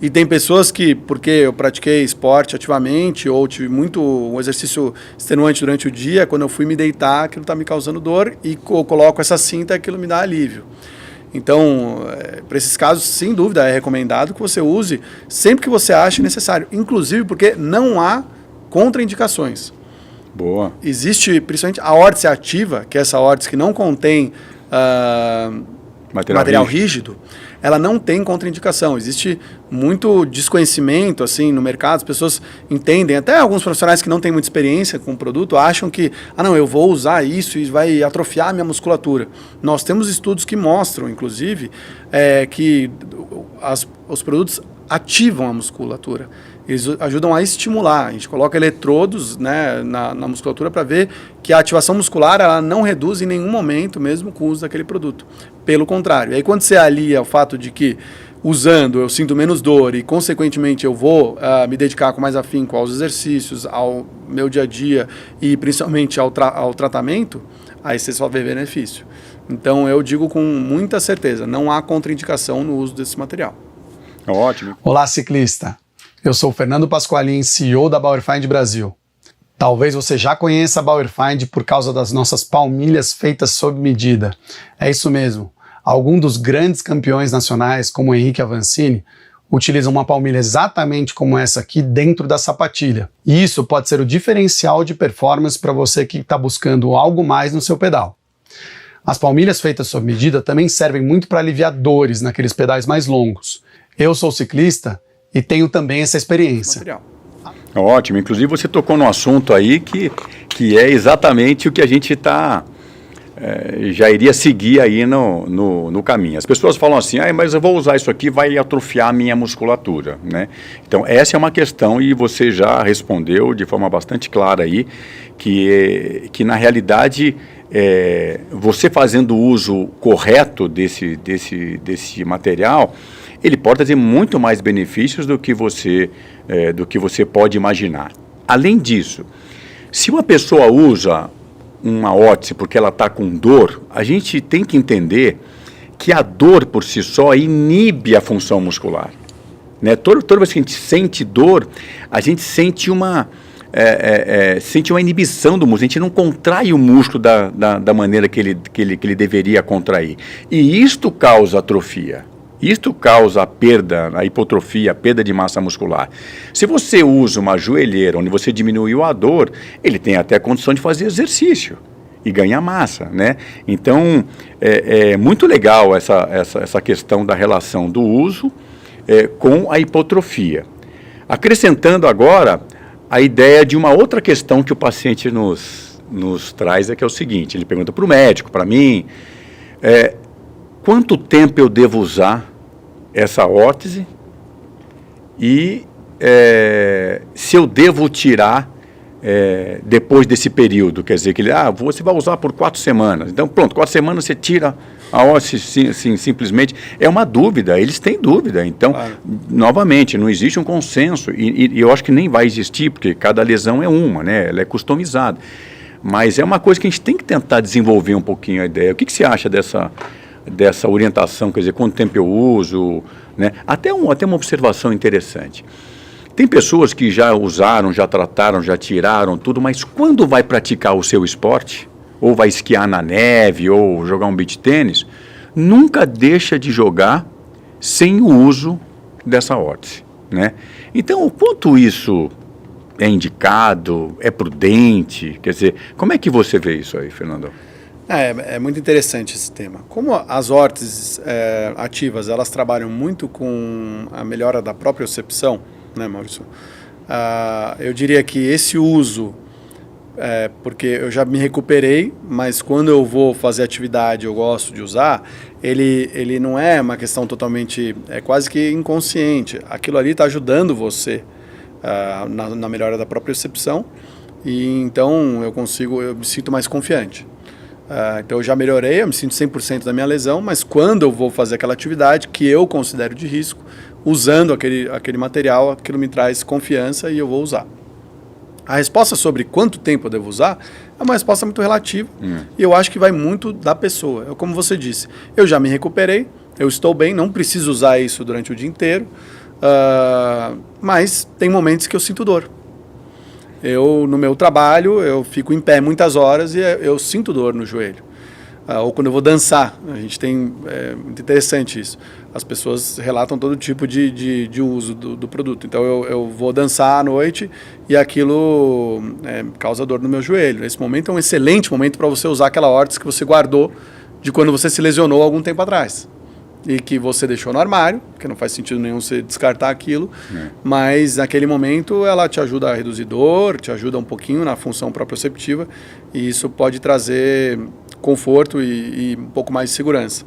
E tem pessoas que, porque eu pratiquei esporte ativamente ou tive um exercício extenuante durante o dia, quando eu fui me deitar, aquilo está me causando dor e eu coloco essa cinta e aquilo me dá alívio. Então, para esses casos, sem dúvida, é recomendado que você use sempre que você ache necessário, inclusive porque não há contraindicações. Boa. Existe, principalmente, a órtese ativa, que é essa órtese que não contém material rígido, ela não tem contraindicação. Existe muito desconhecimento assim no mercado, as pessoas entendem, até alguns profissionais que não têm muita experiência com o produto, acham que, eu vou usar isso e vai atrofiar a minha musculatura. Nós temos estudos que mostram, inclusive, que os produtos ativam a musculatura. Eles ajudam a estimular. A gente coloca eletrodos, né, na musculatura para ver que a ativação muscular ela não reduz em nenhum momento, mesmo com o uso daquele produto. Pelo contrário. E aí quando você alia o fato de que usando eu sinto menos dor e, consequentemente, eu vou me dedicar com mais afinco aos exercícios, ao meu dia a dia e, principalmente, ao tratamento, aí você só vê benefício. Então, eu digo com muita certeza, não há contraindicação no uso desse material. Ótimo. Olá, ciclista. Eu sou o Fernando Pasqualin, CEO da Bauerfeind Brasil. Talvez você já conheça a Bauerfeind por causa das nossas palmilhas feitas sob medida. É isso mesmo. Alguns dos grandes campeões nacionais, como Henrique Avancini, utilizam uma palmilha exatamente como essa aqui dentro da sapatilha. E isso pode ser o diferencial de performance para você que está buscando algo mais no seu pedal. As palmilhas feitas sob medida também servem muito para aliviar dores naqueles pedais mais longos. Eu sou ciclista e tenho também essa experiência. Ótimo, inclusive você tocou num assunto aí que é exatamente o que a gente já iria seguir aí no caminho. As pessoas falam assim, mas eu vou usar isso aqui, vai atrofiar a minha musculatura, né? Então essa é uma questão e você já respondeu de forma bastante clara aí, que na realidade você fazendo o uso correto desse material, ele pode trazer muito mais benefícios do que você pode imaginar. Além disso, se uma pessoa usa uma órtese porque ela está com dor, a gente tem que entender que a dor por si só inibe a função muscular. Né? Toda vez que a gente sente dor, a gente sente uma inibição do músculo, a gente não contrai o músculo da maneira que ele deveria contrair. E isto causa atrofia. Isto causa a perda, a hipotrofia, a perda de massa muscular. Se você usa uma joelheira onde você diminuiu a dor, ele tem até a condição de fazer exercício e ganhar massa, né? Então, é muito legal essa questão da relação do uso com a hipotrofia. Acrescentando agora a ideia de uma outra questão que o paciente nos traz, que é o seguinte, ele pergunta para o médico, para mim, quanto tempo eu devo usar essa órtese e se eu devo tirar depois desse período, quer dizer, que você vai usar por 4 semanas, então pronto, 4 semanas você tira a órtese simplesmente, é uma dúvida, eles têm dúvida, então, novamente, não existe um consenso, e eu acho que nem vai existir, porque cada lesão é uma, né, ela é customizada, mas é uma coisa que a gente tem que tentar desenvolver um pouquinho a ideia. O que você acha dessa orientação, quer dizer, quanto tempo eu uso, né? Até uma observação interessante. Tem pessoas que já usaram, já trataram, já tiraram tudo, mas quando vai praticar o seu esporte, ou vai esquiar na neve, ou jogar um beach tênis, nunca deixa de jogar sem o uso dessa órtese, né? Então, o quanto isso é indicado, é prudente, quer dizer, como é que você vê isso aí, Fernando? É muito interessante esse tema. Como as órteses ativas, elas trabalham muito com a melhora da propriocepção, né, Maurício? Eu diria que esse uso, porque eu já me recuperei, mas quando eu vou fazer atividade, eu gosto de usar, ele não é uma questão totalmente, é quase que inconsciente. Aquilo ali está ajudando você na melhora da propriocepção, e então eu me sinto mais confiante. Então eu já melhorei, eu me sinto 100% da minha lesão, mas quando eu vou fazer aquela atividade que eu considero de risco, usando aquele material, aquilo me traz confiança e eu vou usar. A resposta sobre quanto tempo eu devo usar é uma resposta muito relativa e eu acho que vai muito da pessoa. Como você disse, eu já me recuperei, eu estou bem, não preciso usar isso durante o dia inteiro, mas tem momentos que eu sinto dor. No meu trabalho, eu fico em pé muitas horas e eu sinto dor no joelho. Ou quando eu vou dançar, a gente tem, muito interessante isso, as pessoas relatam todo tipo de uso do produto. Então eu vou dançar à noite e aquilo causa dor no meu joelho. Esse momento é um excelente momento para você usar aquela órtese que você guardou de quando você se lesionou algum tempo atrás. E que você deixou no armário, porque não faz sentido nenhum você descartar aquilo, mas naquele momento ela te ajuda a reduzir dor, te ajuda um pouquinho na função proprioceptiva, e isso pode trazer conforto e um pouco mais de segurança.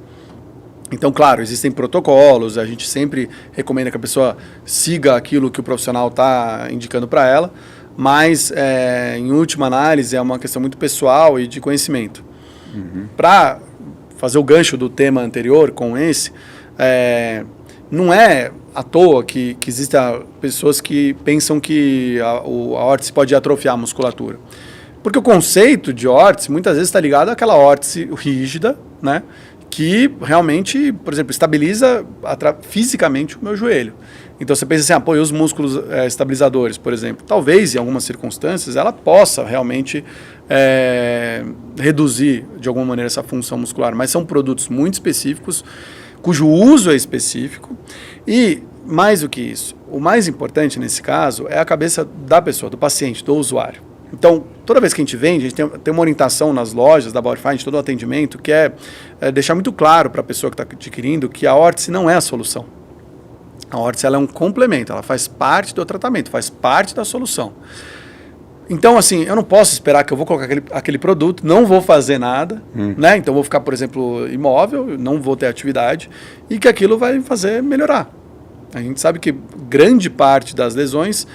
Então, claro, existem protocolos, a gente sempre recomenda que a pessoa siga aquilo que o profissional está indicando para ela, mas, em última análise, é uma questão muito pessoal e de conhecimento. Para fazer o gancho do tema anterior com esse, não é à toa que existem pessoas que pensam que a órtese pode atrofiar a musculatura. Porque o conceito de órtese muitas vezes está ligado àquela órtese rígida, né, que realmente, por exemplo, estabiliza fisicamente o meu joelho. Então você pensa assim, e os músculos estabilizadores, por exemplo, talvez em algumas circunstâncias ela possa realmente reduzir de alguma maneira essa função muscular, mas são produtos muito específicos, cujo uso é específico, e mais do que isso, o mais importante nesse caso é a cabeça da pessoa, do paciente, do usuário. Então, toda vez que a gente vende, a gente tem uma orientação nas lojas da Bauer Find, todo o atendimento, que é deixar muito claro para a pessoa que está adquirindo que a órtese não é a solução. A órtese ela é um complemento, ela faz parte do tratamento, faz parte da solução. Então, assim, eu não posso esperar que eu vou colocar aquele produto, não vou fazer nada, né? Então, vou ficar, por exemplo, imóvel, não vou ter atividade, e que aquilo vai fazer melhorar. A gente sabe que grande parte das lesões,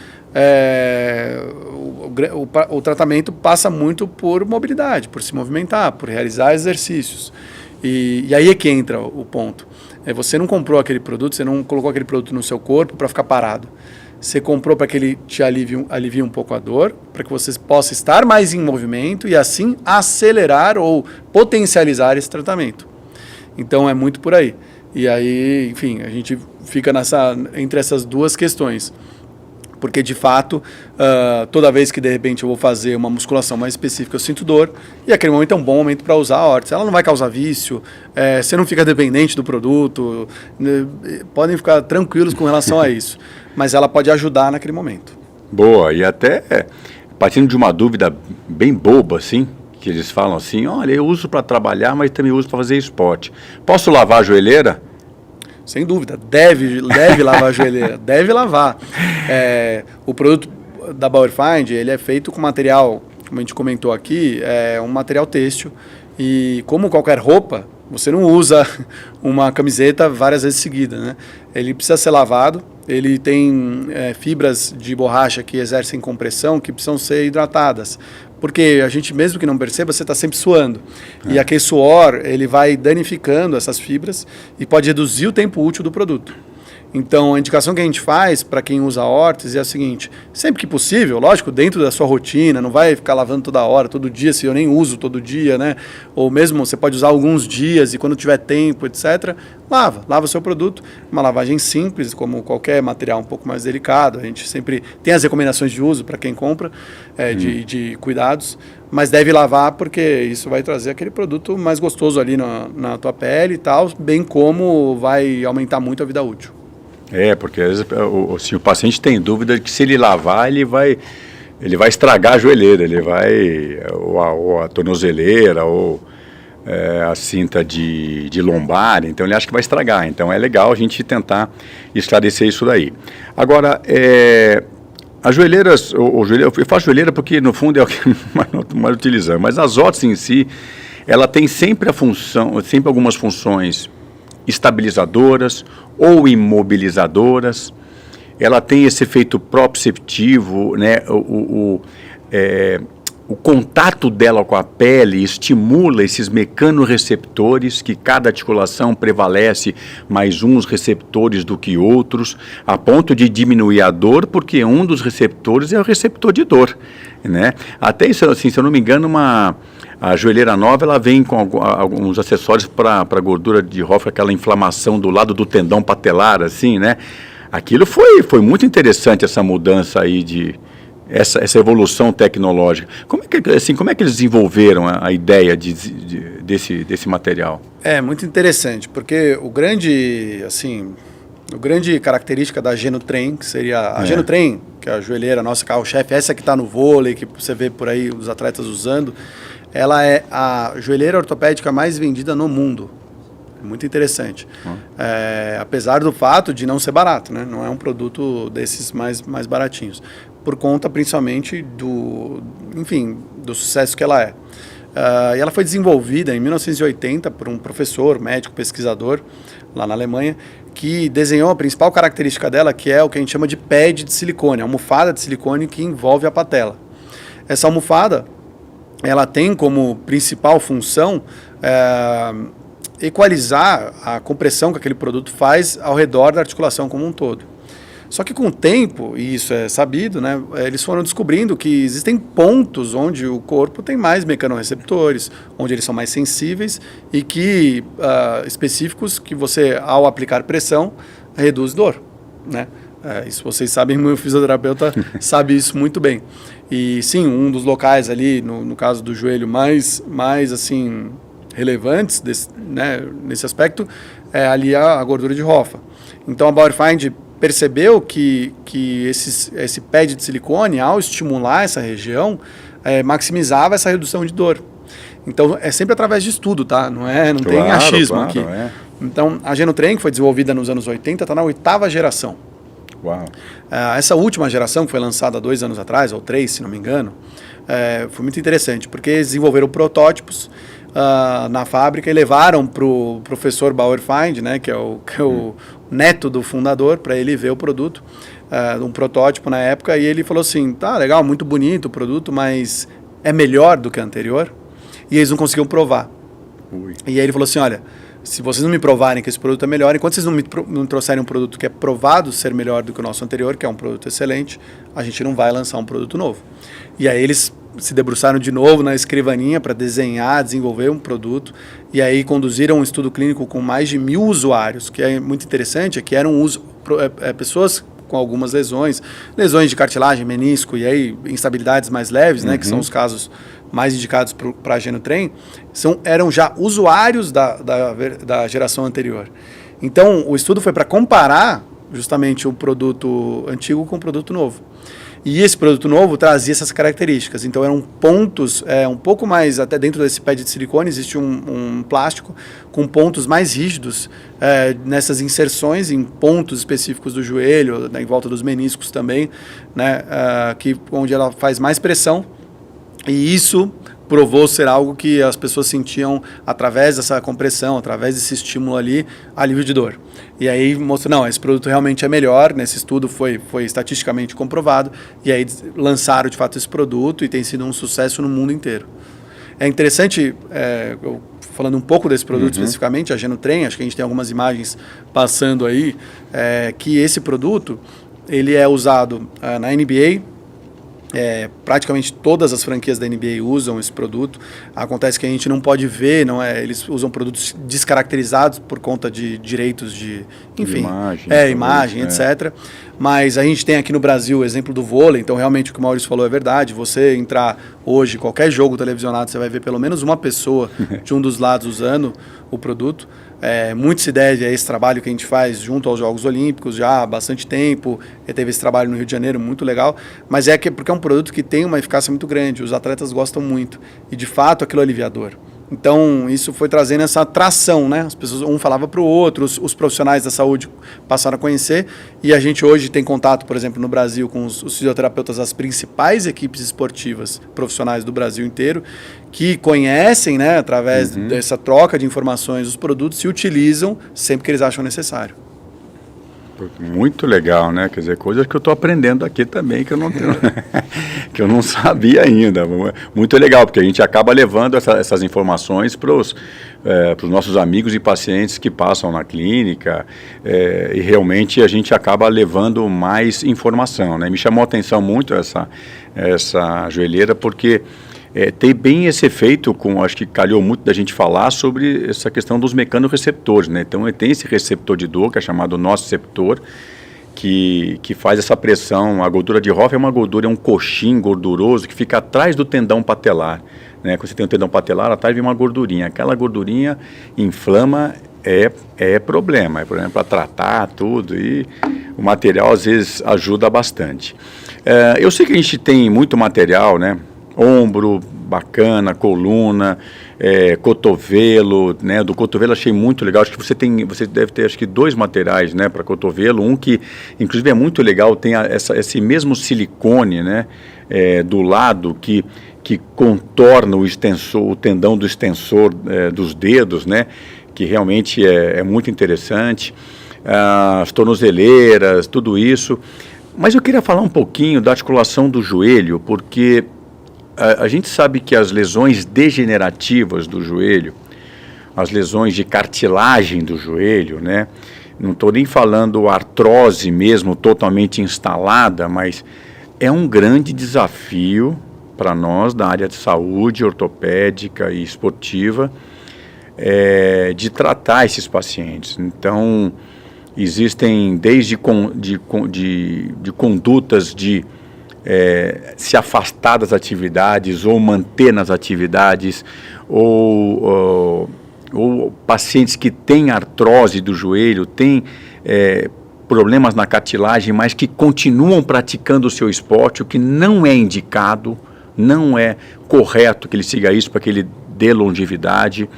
o tratamento passa muito por mobilidade, por se movimentar, por realizar exercícios. E aí é que entra o ponto. Você não comprou aquele produto, você não colocou aquele produto no seu corpo para ficar parado. Você comprou para que ele te alivie um pouco a dor, para que você possa estar mais em movimento e assim acelerar ou potencializar esse tratamento. Então é muito por aí. E aí, enfim, a gente fica entre essas duas questões. Porque, de fato, toda vez que, de repente, eu vou fazer uma musculação mais específica, eu sinto dor, e aquele momento é um bom momento para usar a órtese. Ela não vai causar vício, você não fica dependente do produto, podem ficar tranquilos com relação a isso. Mas ela pode ajudar naquele momento. Boa, e até partindo de uma dúvida bem boba, assim, que eles falam assim, olha, eu uso para trabalhar, mas também uso para fazer esporte. Posso lavar a joelheira? Sem dúvida, deve lavar a joelheira, deve lavar. O produto da Bauer Find, ele é feito com material, como a gente comentou aqui, é um material têxtil, e como qualquer roupa, você não usa uma camiseta várias vezes seguidas, né? Ele precisa ser lavado, ele tem fibras de borracha que exercem compressão, que precisam ser hidratadas. Porque a gente, mesmo que não perceba, você está sempre suando. E aquele suor, ele vai danificando essas fibras e pode reduzir o tempo útil do produto. Então, a indicação que a gente faz para quem usa a órtese é a seguinte: sempre que possível, lógico, dentro da sua rotina, não vai ficar lavando toda hora, todo dia, se eu nem uso todo dia, né? Ou mesmo você pode usar alguns dias e quando tiver tempo, etc., lava o seu produto. Uma lavagem simples, como qualquer material um pouco mais delicado. A gente sempre tem as recomendações de uso para quem compra, de cuidados, mas deve lavar porque isso vai trazer aquele produto mais gostoso ali na tua pele e tal, bem como vai aumentar muito a vida útil. Porque às vezes o paciente tem dúvida de que se ele lavar, ele vai estragar a joelheira, ou a tornozeleira, ou a cinta de lombar, então ele acha que vai estragar. Então é legal a gente tentar esclarecer isso daí. Agora, as joelheiras, eu faço joelheira porque no fundo é o que mais utilizamos, mas as órteses em si, ela tem sempre algumas funções estabilizadoras ou imobilizadoras. Ela tem esse efeito proprioceptivo, né? O contato dela com a pele estimula esses mecanorreceptores, que cada articulação prevalece mais uns receptores do que outros, a ponto de diminuir a dor, porque um dos receptores é o receptor de dor, né? Até isso, assim, se eu não me engano, a joelheira nova, ela vem com alguns acessórios para gordura de Hoffer, aquela inflamação do lado do tendão patelar, assim, né? Aquilo foi muito interessante, essa mudança aí essa evolução tecnológica. Como é que eles desenvolveram a ideia desse material? É muito interessante, porque o grande característica da Genutrem, que seria a Genutrem, que é a joelheira, nossa carro-chefe, essa que está no vôlei, que você vê por aí os atletas usando, ela é a joelheira ortopédica mais vendida no mundo. Muito interessante. Apesar do fato de não ser barato, né? Não é um produto desses mais baratinhos. Por conta, principalmente, do sucesso que ela é. E ela foi desenvolvida em 1980 por um professor, médico, pesquisador, lá na Alemanha, que desenhou a principal característica dela, que é o que a gente chama de pad de silicone, a almofada de silicone que envolve a patela. Essa almofada, ela tem como principal função equalizar a compressão que aquele produto faz ao redor da articulação como um todo. Só que com o tempo, e isso é sabido, né, eles foram descobrindo que existem pontos onde o corpo tem mais mecanorreceptores, onde eles são mais sensíveis e que específicos que você, ao aplicar pressão, reduz dor, né? Isso vocês sabem, meu fisioterapeuta sabe isso muito bem. E sim, um dos locais ali, no caso do joelho, mais assim, relevantes nesse aspecto, é ali a gordura de Hoffa. Então a Bauer Find percebeu que esse pad de silicone, ao estimular essa região, maximizava essa redução de dor. Então, é sempre através de estudo, tá? Não tem achismo aqui. Então, a Genutren, que foi desenvolvida nos anos 80, está na 8ª geração. Uau. Essa última geração, que foi lançada 2 anos atrás, ou 3, se não me engano, foi muito interessante, porque eles desenvolveram protótipos na fábrica e levaram para o professor Bauerfeind, né, que é o neto do fundador, para ele ver o produto, um protótipo na época, e ele falou assim, tá, legal, muito bonito o produto, mas é melhor do que o anterior? E eles não conseguiam provar. Ui. E aí ele falou assim, olha, se vocês não me provarem que esse produto é melhor, enquanto vocês não me trouxerem um produto que é provado ser melhor do que o nosso anterior, que é um produto excelente, a gente não vai lançar um produto novo. E aí eles se debruçaram de novo na escrivaninha para desenhar, desenvolver um produto, e aí conduziram um estudo clínico com mais de 1.000 usuários, que é muito interessante, que eram pessoas com algumas lesões de cartilagem, menisco, e aí instabilidades mais leves, né, que são os casos mais indicados para a Genutren, eram já usuários da geração anterior. Então, o estudo foi para comparar justamente o produto antigo com o produto novo. E esse produto novo trazia essas características. Então, eram pontos, um pouco mais, até dentro desse pad de silicone, existe um plástico com pontos mais rígidos nessas inserções em pontos específicos do joelho, em volta dos meniscos também, né, onde ela faz mais pressão. E isso provou ser algo que as pessoas sentiam através dessa compressão, através desse estímulo ali, alívio de dor. E aí mostrou, não, esse produto realmente é melhor, nesse estudo foi estatisticamente comprovado, e aí lançaram de fato esse produto e tem sido um sucesso no mundo inteiro. É interessante, falando um pouco desse produto especificamente, a Genutren, acho que a gente tem algumas imagens passando aí, que esse produto, ele é usado na NBA, praticamente todas as franquias da NBA usam esse produto. Acontece que a gente não pode ver, eles usam produtos descaracterizados por conta de direitos de, enfim, imagem, etc. Mas a gente tem aqui no Brasil o exemplo do vôlei, então realmente o que o Maurício falou é verdade. Você entrar hoje, qualquer jogo televisionado, você vai ver pelo menos uma pessoa de um dos lados usando o produto. Muito se deve a esse trabalho que a gente faz junto aos Jogos Olímpicos já há bastante tempo. Teve esse trabalho no Rio de Janeiro, muito legal. Mas porque é um produto que tem uma eficácia muito grande. Os atletas gostam muito. E, de fato, aquilo é aliviador. Então, isso foi trazendo essa atração, né? As pessoas, um falava para o outro, os profissionais da saúde passaram a conhecer. E a gente hoje tem contato, por exemplo, no Brasil, com os fisioterapeutas das principais equipes esportivas profissionais do Brasil inteiro, que conhecem, né, através dessa troca de informações, os produtos e utilizam sempre que eles acham necessário. Muito legal, né? Quer dizer, coisas que eu estou aprendendo aqui também, que eu não tenho, que eu não sabia ainda. Muito legal, porque a gente acaba levando essas informações para os nossos amigos e pacientes que passam na clínica, e realmente a gente acaba levando mais informação, né? Me chamou a atenção muito essa joelheira, porque tem bem esse efeito, acho que calhou muito da gente falar sobre essa questão dos mecanorreceptores, né? Então, tem esse receptor de dor, que é chamado nociceptor, que faz essa pressão. A gordura de Hoff é uma gordura, é um coxim gorduroso que fica atrás do tendão patelar, né? Quando você tem o tendão patelar, atrás vem uma gordurinha. Aquela gordurinha inflama, é problema para tratar tudo, e o material às vezes ajuda bastante. Eu sei que a gente tem muito material, né? Ombro, bacana, coluna, cotovelo, né? Do cotovelo achei muito legal. Acho que você deve ter, acho que 2 materiais, né, para cotovelo. Um que, inclusive, é muito legal, tem esse mesmo silicone, né, do lado que contorna o tendão do extensor dos dedos, né, que realmente é muito interessante. As tornozeleiras, tudo isso. Mas eu queria falar um pouquinho da articulação do joelho, porque a gente sabe que as lesões degenerativas do joelho, as lesões de cartilagem do joelho, né? Não estou nem falando artrose mesmo totalmente instalada, mas é um grande desafio para nós da área de saúde ortopédica e esportiva, de tratar esses pacientes. Então, existem desde de condutas de se afastar das atividades ou manter nas atividades, ou pacientes que têm artrose do joelho, têm problemas na cartilagem, mas que continuam praticando o seu esporte, o que não é indicado, não é correto que ele siga isso para que ele dê longevidade.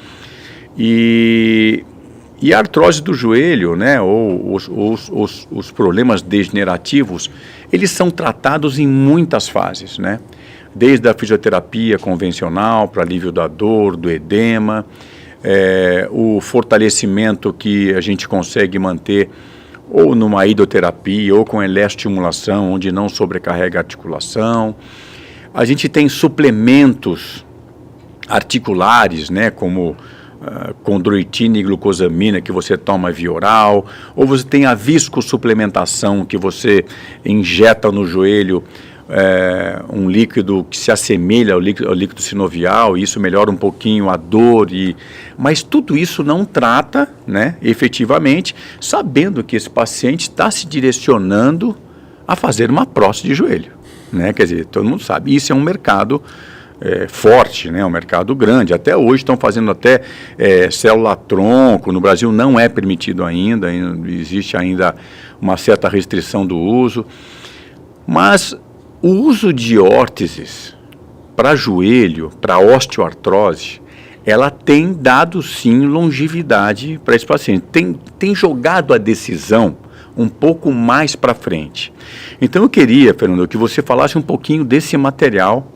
E a artrose do joelho, né, ou os problemas degenerativos, eles são tratados em muitas fases, né? Desde a fisioterapia convencional para alívio da dor, do edema, o fortalecimento que a gente consegue manter ou numa hidroterapia ou com eletroestimulação, onde não sobrecarrega a articulação. A gente tem suplementos articulares, né, como condroitina e glucosamina que você toma via oral, ou você tem a viscosuplementação que você injeta no joelho um líquido que se assemelha ao líquido sinovial, e isso melhora um pouquinho a dor, mas tudo isso não trata, né, efetivamente, sabendo que esse paciente está se direcionando a fazer uma prótese de joelho, né? Quer dizer, todo mundo sabe, isso é um mercado forte, né? Um mercado grande. Até hoje estão fazendo até célula-tronco. No Brasil não é permitido ainda, existe ainda uma certa restrição do uso. Mas o uso de órteses para joelho, para osteoartrose, ela tem dado sim longevidade para esse paciente. Tem jogado a decisão um pouco mais para frente. Então eu queria, Fernando, que você falasse um pouquinho desse material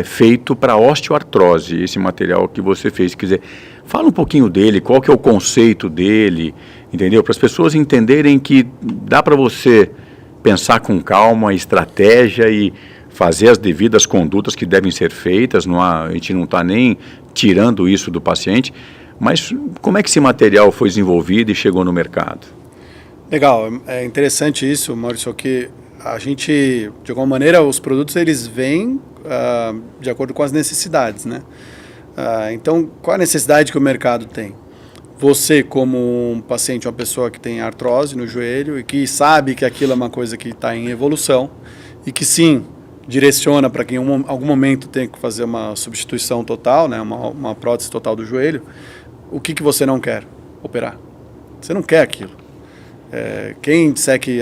feito para osteoartrose, esse material que você fez. Quer dizer, fala um pouquinho dele, qual que é o conceito dele, entendeu? Para as pessoas entenderem que dá para você pensar com calma, estratégia e fazer as devidas condutas que devem ser feitas. A gente não está nem tirando isso do paciente, mas como é que esse material foi desenvolvido e chegou no mercado? Legal, é interessante isso, Maurício, que a gente, de alguma maneira, os produtos eles vêm de acordo com as necessidades, né? Então, qual a necessidade que o mercado tem? Você, como um paciente, uma pessoa que tem artrose no joelho e que sabe que aquilo é uma coisa que está em evolução e que sim, direciona para que em algum momento tem que fazer uma substituição total, né, uma prótese total do joelho, o que você não quer? Operar. Você não quer aquilo. Quem disser que,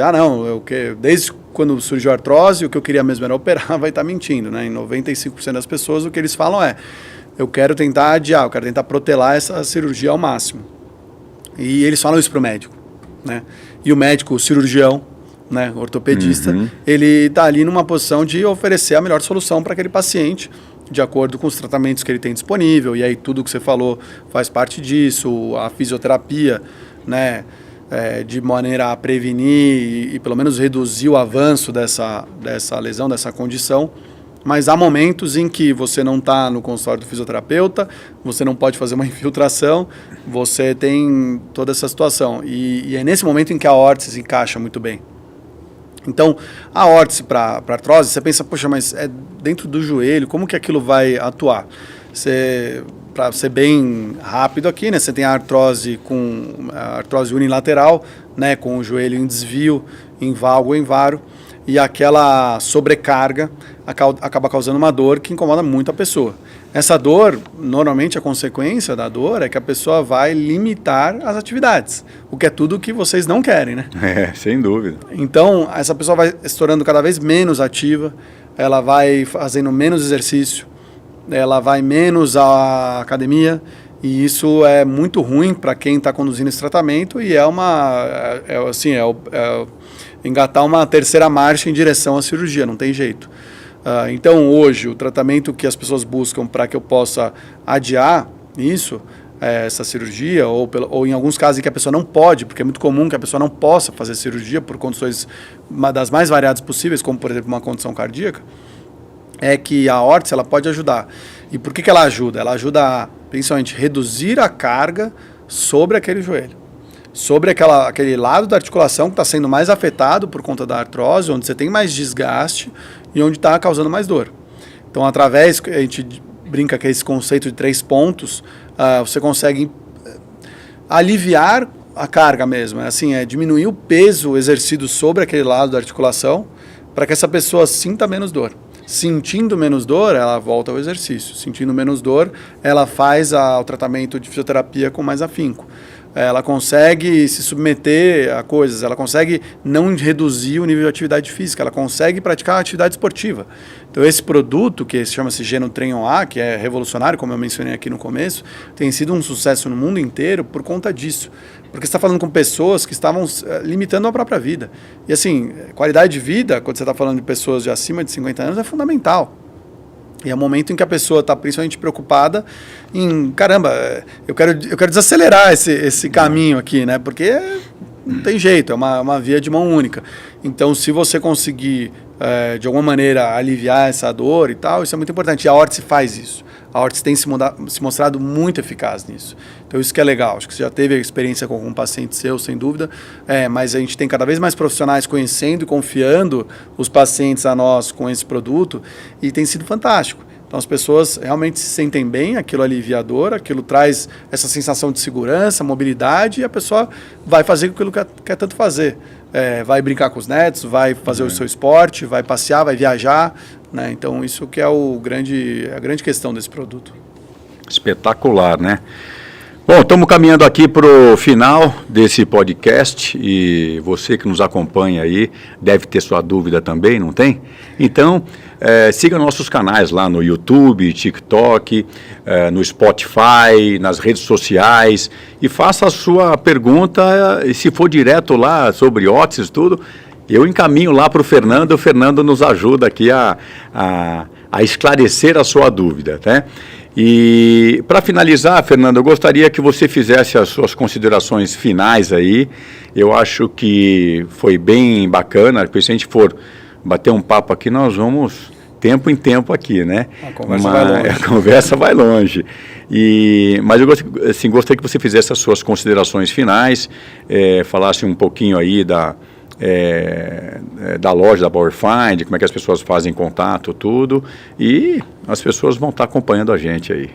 desde quando surgiu a artrose, o que eu queria mesmo era operar, vai estar mentindo, né? Em 95% das pessoas, o que eles falam eu quero tentar adiar, eu quero tentar protelar essa cirurgia ao máximo. E eles falam isso para o médico, né? E o médico, o cirurgião, né, ortopedista, ele está ali numa posição de oferecer a melhor solução para aquele paciente, de acordo com os tratamentos que ele tem disponível. E aí tudo que você falou faz parte disso, a fisioterapia, né, de maneira a prevenir e pelo menos reduzir o avanço dessa lesão, dessa condição. Mas há momentos em que você não está no consultório do fisioterapeuta, você não pode fazer uma infiltração, você tem toda essa situação. E é nesse momento em que a órtese se encaixa muito bem. Então, a órtese para artrose, você pensa, poxa, mas é dentro do joelho, como que aquilo vai atuar? Para ser bem rápido aqui, né, você tem a artrose unilateral, né, com o joelho em desvio, em valgo ou em varo, e aquela sobrecarga acaba causando uma dor que incomoda muito a pessoa. Essa dor, normalmente a consequência da dor é que a pessoa vai limitar as atividades, o que é tudo que vocês não querem, né? Sem dúvida. Então, essa pessoa vai se tornando cada vez menos ativa, ela vai fazendo menos exercício, ela vai menos à academia, e isso é muito ruim para quem está conduzindo esse tratamento e engatar uma terceira marcha em direção à cirurgia, não tem jeito. Então, hoje, o tratamento que as pessoas buscam para que eu possa adiar isso, essa cirurgia, ou em alguns casos em que a pessoa não pode, porque é muito comum que a pessoa não possa fazer cirurgia por condições das mais variadas possíveis, como, por exemplo, uma condição cardíaca, é que a órtese ela pode ajudar. E por que ela ajuda? Ela ajuda a, principalmente, reduzir a carga sobre aquele joelho, sobre aquele lado da articulação que está sendo mais afetado por conta da artrose, onde você tem mais desgaste e onde está causando mais dor. Então, a gente brinca que esse conceito de 3 pontos, você consegue aliviar a carga mesmo, diminuir o peso exercido sobre aquele lado da articulação para que essa pessoa sinta menos dor. Sentindo menos dor, ela volta ao exercício. Sentindo menos dor, ela faz o tratamento de fisioterapia com mais afinco. ela consegue se submeter a coisas, ela consegue não reduzir o nível de atividade física, ela consegue praticar uma atividade esportiva. Então esse produto, que chama-se Genotren OA, que é revolucionário, como eu mencionei aqui no começo, tem sido um sucesso no mundo inteiro por conta disso. Porque você está falando com pessoas que estavam limitando a própria vida. E assim, qualidade de vida, quando você está falando de pessoas de acima de 50 anos, é fundamental. E é o momento em que a pessoa está principalmente preocupada em, caramba, eu quero desacelerar esse caminho aqui, né? Porque não tem jeito, é uma via de mão única. Então, se você conseguir, de alguma maneira, aliviar essa dor e tal, isso é muito importante. E a Ortse faz isso. A Ortse tem se mostrado muito eficaz nisso. Então, isso que é legal. Acho que você já teve a experiência com algum paciente seu, sem dúvida, mas a gente tem cada vez mais profissionais conhecendo e confiando os pacientes a nós com esse produto e tem sido fantástico. Então, as pessoas realmente se sentem bem, aquilo alivia a dor, aquilo traz essa sensação de segurança, mobilidade, e a pessoa vai fazer aquilo que quer tanto fazer. Vai brincar com os netos, vai fazer o seu esporte, vai passear, vai viajar, né? Então, isso que é a grande questão desse produto. Espetacular, né? Bom, estamos caminhando aqui para o final desse podcast e você que nos acompanha aí deve ter sua dúvida também, não tem? Então, siga nossos canais lá no YouTube, TikTok, no Spotify, nas redes sociais e faça a sua pergunta, e se for direto lá sobre Ortse tudo, eu encaminho lá para o Fernando nos ajuda aqui a esclarecer a sua dúvida, tá? E para finalizar, Fernando, eu gostaria que você fizesse as suas considerações finais aí. Eu acho que foi bem bacana, porque se a gente for bater um papo aqui, nós vamos tempo em tempo aqui, né? A conversa vai longe. A conversa vai longe. Mas eu gostaria que você fizesse as suas considerações finais, falasse um pouquinho aí da loja da PowerFind, como é que as pessoas fazem contato, tudo, e as pessoas vão estar acompanhando a gente aí.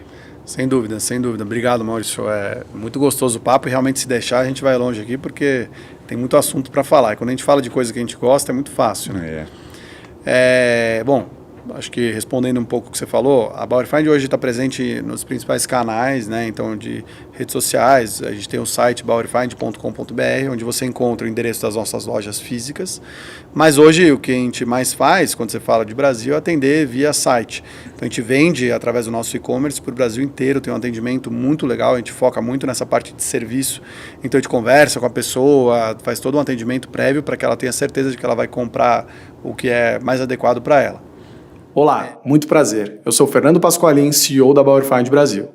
Sem dúvida, sem dúvida. Obrigado, Maurício. É muito gostoso o papo e realmente se deixar a gente vai longe aqui porque tem muito assunto para falar. E quando a gente fala de coisa que a gente gosta é muito fácil, né? Bom, acho que respondendo um pouco o que você falou, a PowerFind hoje está presente nos principais canais, né? Então, de redes sociais, a gente tem o site powerfind.com.br, onde você encontra o endereço das nossas lojas físicas. Mas hoje o que a gente mais faz, quando você fala de Brasil, é atender via site. Então, a gente vende através do nosso e-commerce para o Brasil inteiro, tem um atendimento muito legal, a gente foca muito nessa parte de serviço. Então, a gente conversa com a pessoa, faz todo um atendimento prévio para que ela tenha certeza de que ela vai comprar o que é mais adequado para ela. Olá, muito prazer. Eu sou Fernando Pasqualin, CEO da PowerFind Brasil.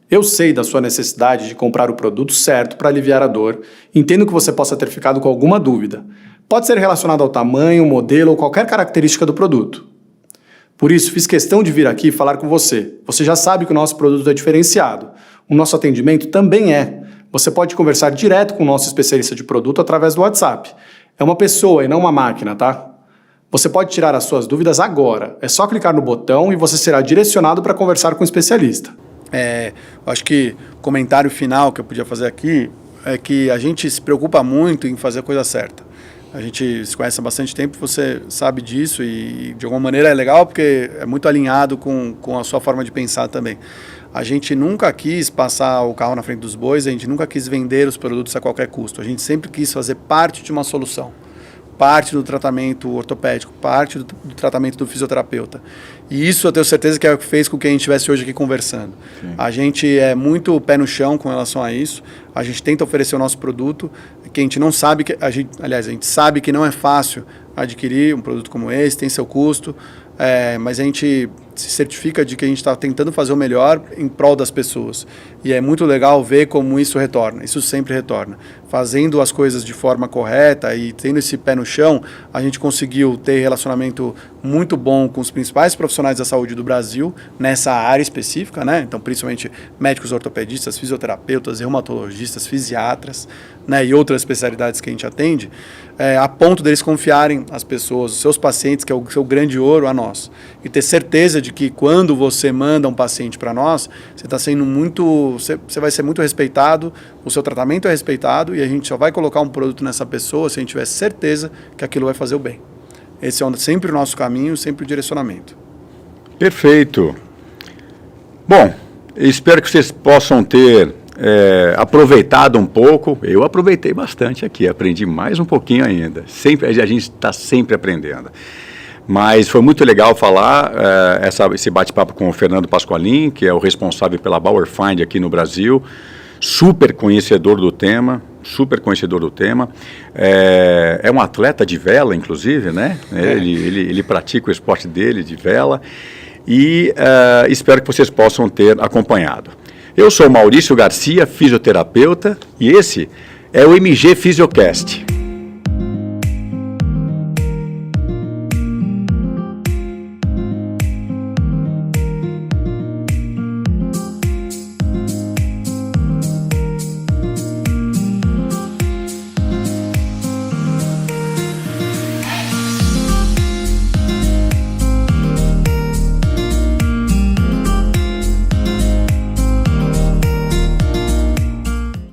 Eu sei da sua necessidade de comprar o produto certo para aliviar a dor. Entendo que você possa ter ficado com alguma dúvida. Pode ser relacionado ao tamanho, modelo ou qualquer característica do produto. Por isso, fiz questão de vir aqui falar com você. Você já sabe que o nosso produto é diferenciado. O nosso atendimento também é. Você pode conversar direto com o nosso especialista de produto através do WhatsApp. É uma pessoa e não uma máquina, tá? Você pode tirar as suas dúvidas agora. É só clicar no botão e você será direcionado para conversar com o especialista. Eu acho que o comentário final que eu podia fazer aqui é que a gente se preocupa muito em fazer a coisa certa. A gente se conhece há bastante tempo, você sabe disso e de alguma maneira é legal porque é muito alinhado com a sua forma de pensar também. A gente nunca quis passar o carro na frente dos bois, a gente nunca quis vender os produtos a qualquer custo. A gente sempre quis fazer parte de uma solução. Parte do tratamento ortopédico, parte do tratamento do fisioterapeuta. E isso eu tenho certeza que é o que fez com que a gente estivesse hoje aqui conversando. Sim. A gente é muito pé no chão com relação a isso, a gente tenta oferecer o nosso produto, que a gente não sabe, a gente sabe que não é fácil adquirir um produto como esse, tem seu custo, mas a gente se certifica de que a gente está tentando fazer o melhor em prol das pessoas. E é muito legal ver como isso retorna, isso sempre retorna. Fazendo as coisas de forma correta e tendo esse pé no chão, a gente conseguiu ter relacionamento muito bom com os principais profissionais da saúde do Brasil, nessa área específica, né? Então, principalmente médicos ortopedistas, fisioterapeutas, reumatologistas, fisiatras, né? E outras especialidades que a gente atende, a ponto deles confiarem as pessoas, os seus pacientes, que é o seu grande ouro, a nós. E ter certeza de que quando você manda um paciente para nós, você está sendo muito, você vai ser muito respeitado, o seu tratamento é respeitado e a gente só vai colocar um produto nessa pessoa se a gente tiver certeza que aquilo vai fazer o bem. Esse é sempre o nosso caminho, sempre o direcionamento. Perfeito. Bom, espero que vocês possam ter aproveitado um pouco. Eu aproveitei bastante aqui, aprendi mais um pouquinho ainda. Sempre, a gente está sempre aprendendo. Mas foi muito legal falar esse bate-papo com o Fernando Pasqualin, que é o responsável pela Bauer Find aqui no Brasil, super conhecedor do tema. É um atleta de vela, inclusive, né? Ele pratica o esporte dele de vela e espero que vocês possam ter acompanhado. Eu sou Maurício Garcia, fisioterapeuta, e esse é o MG Fisiocast.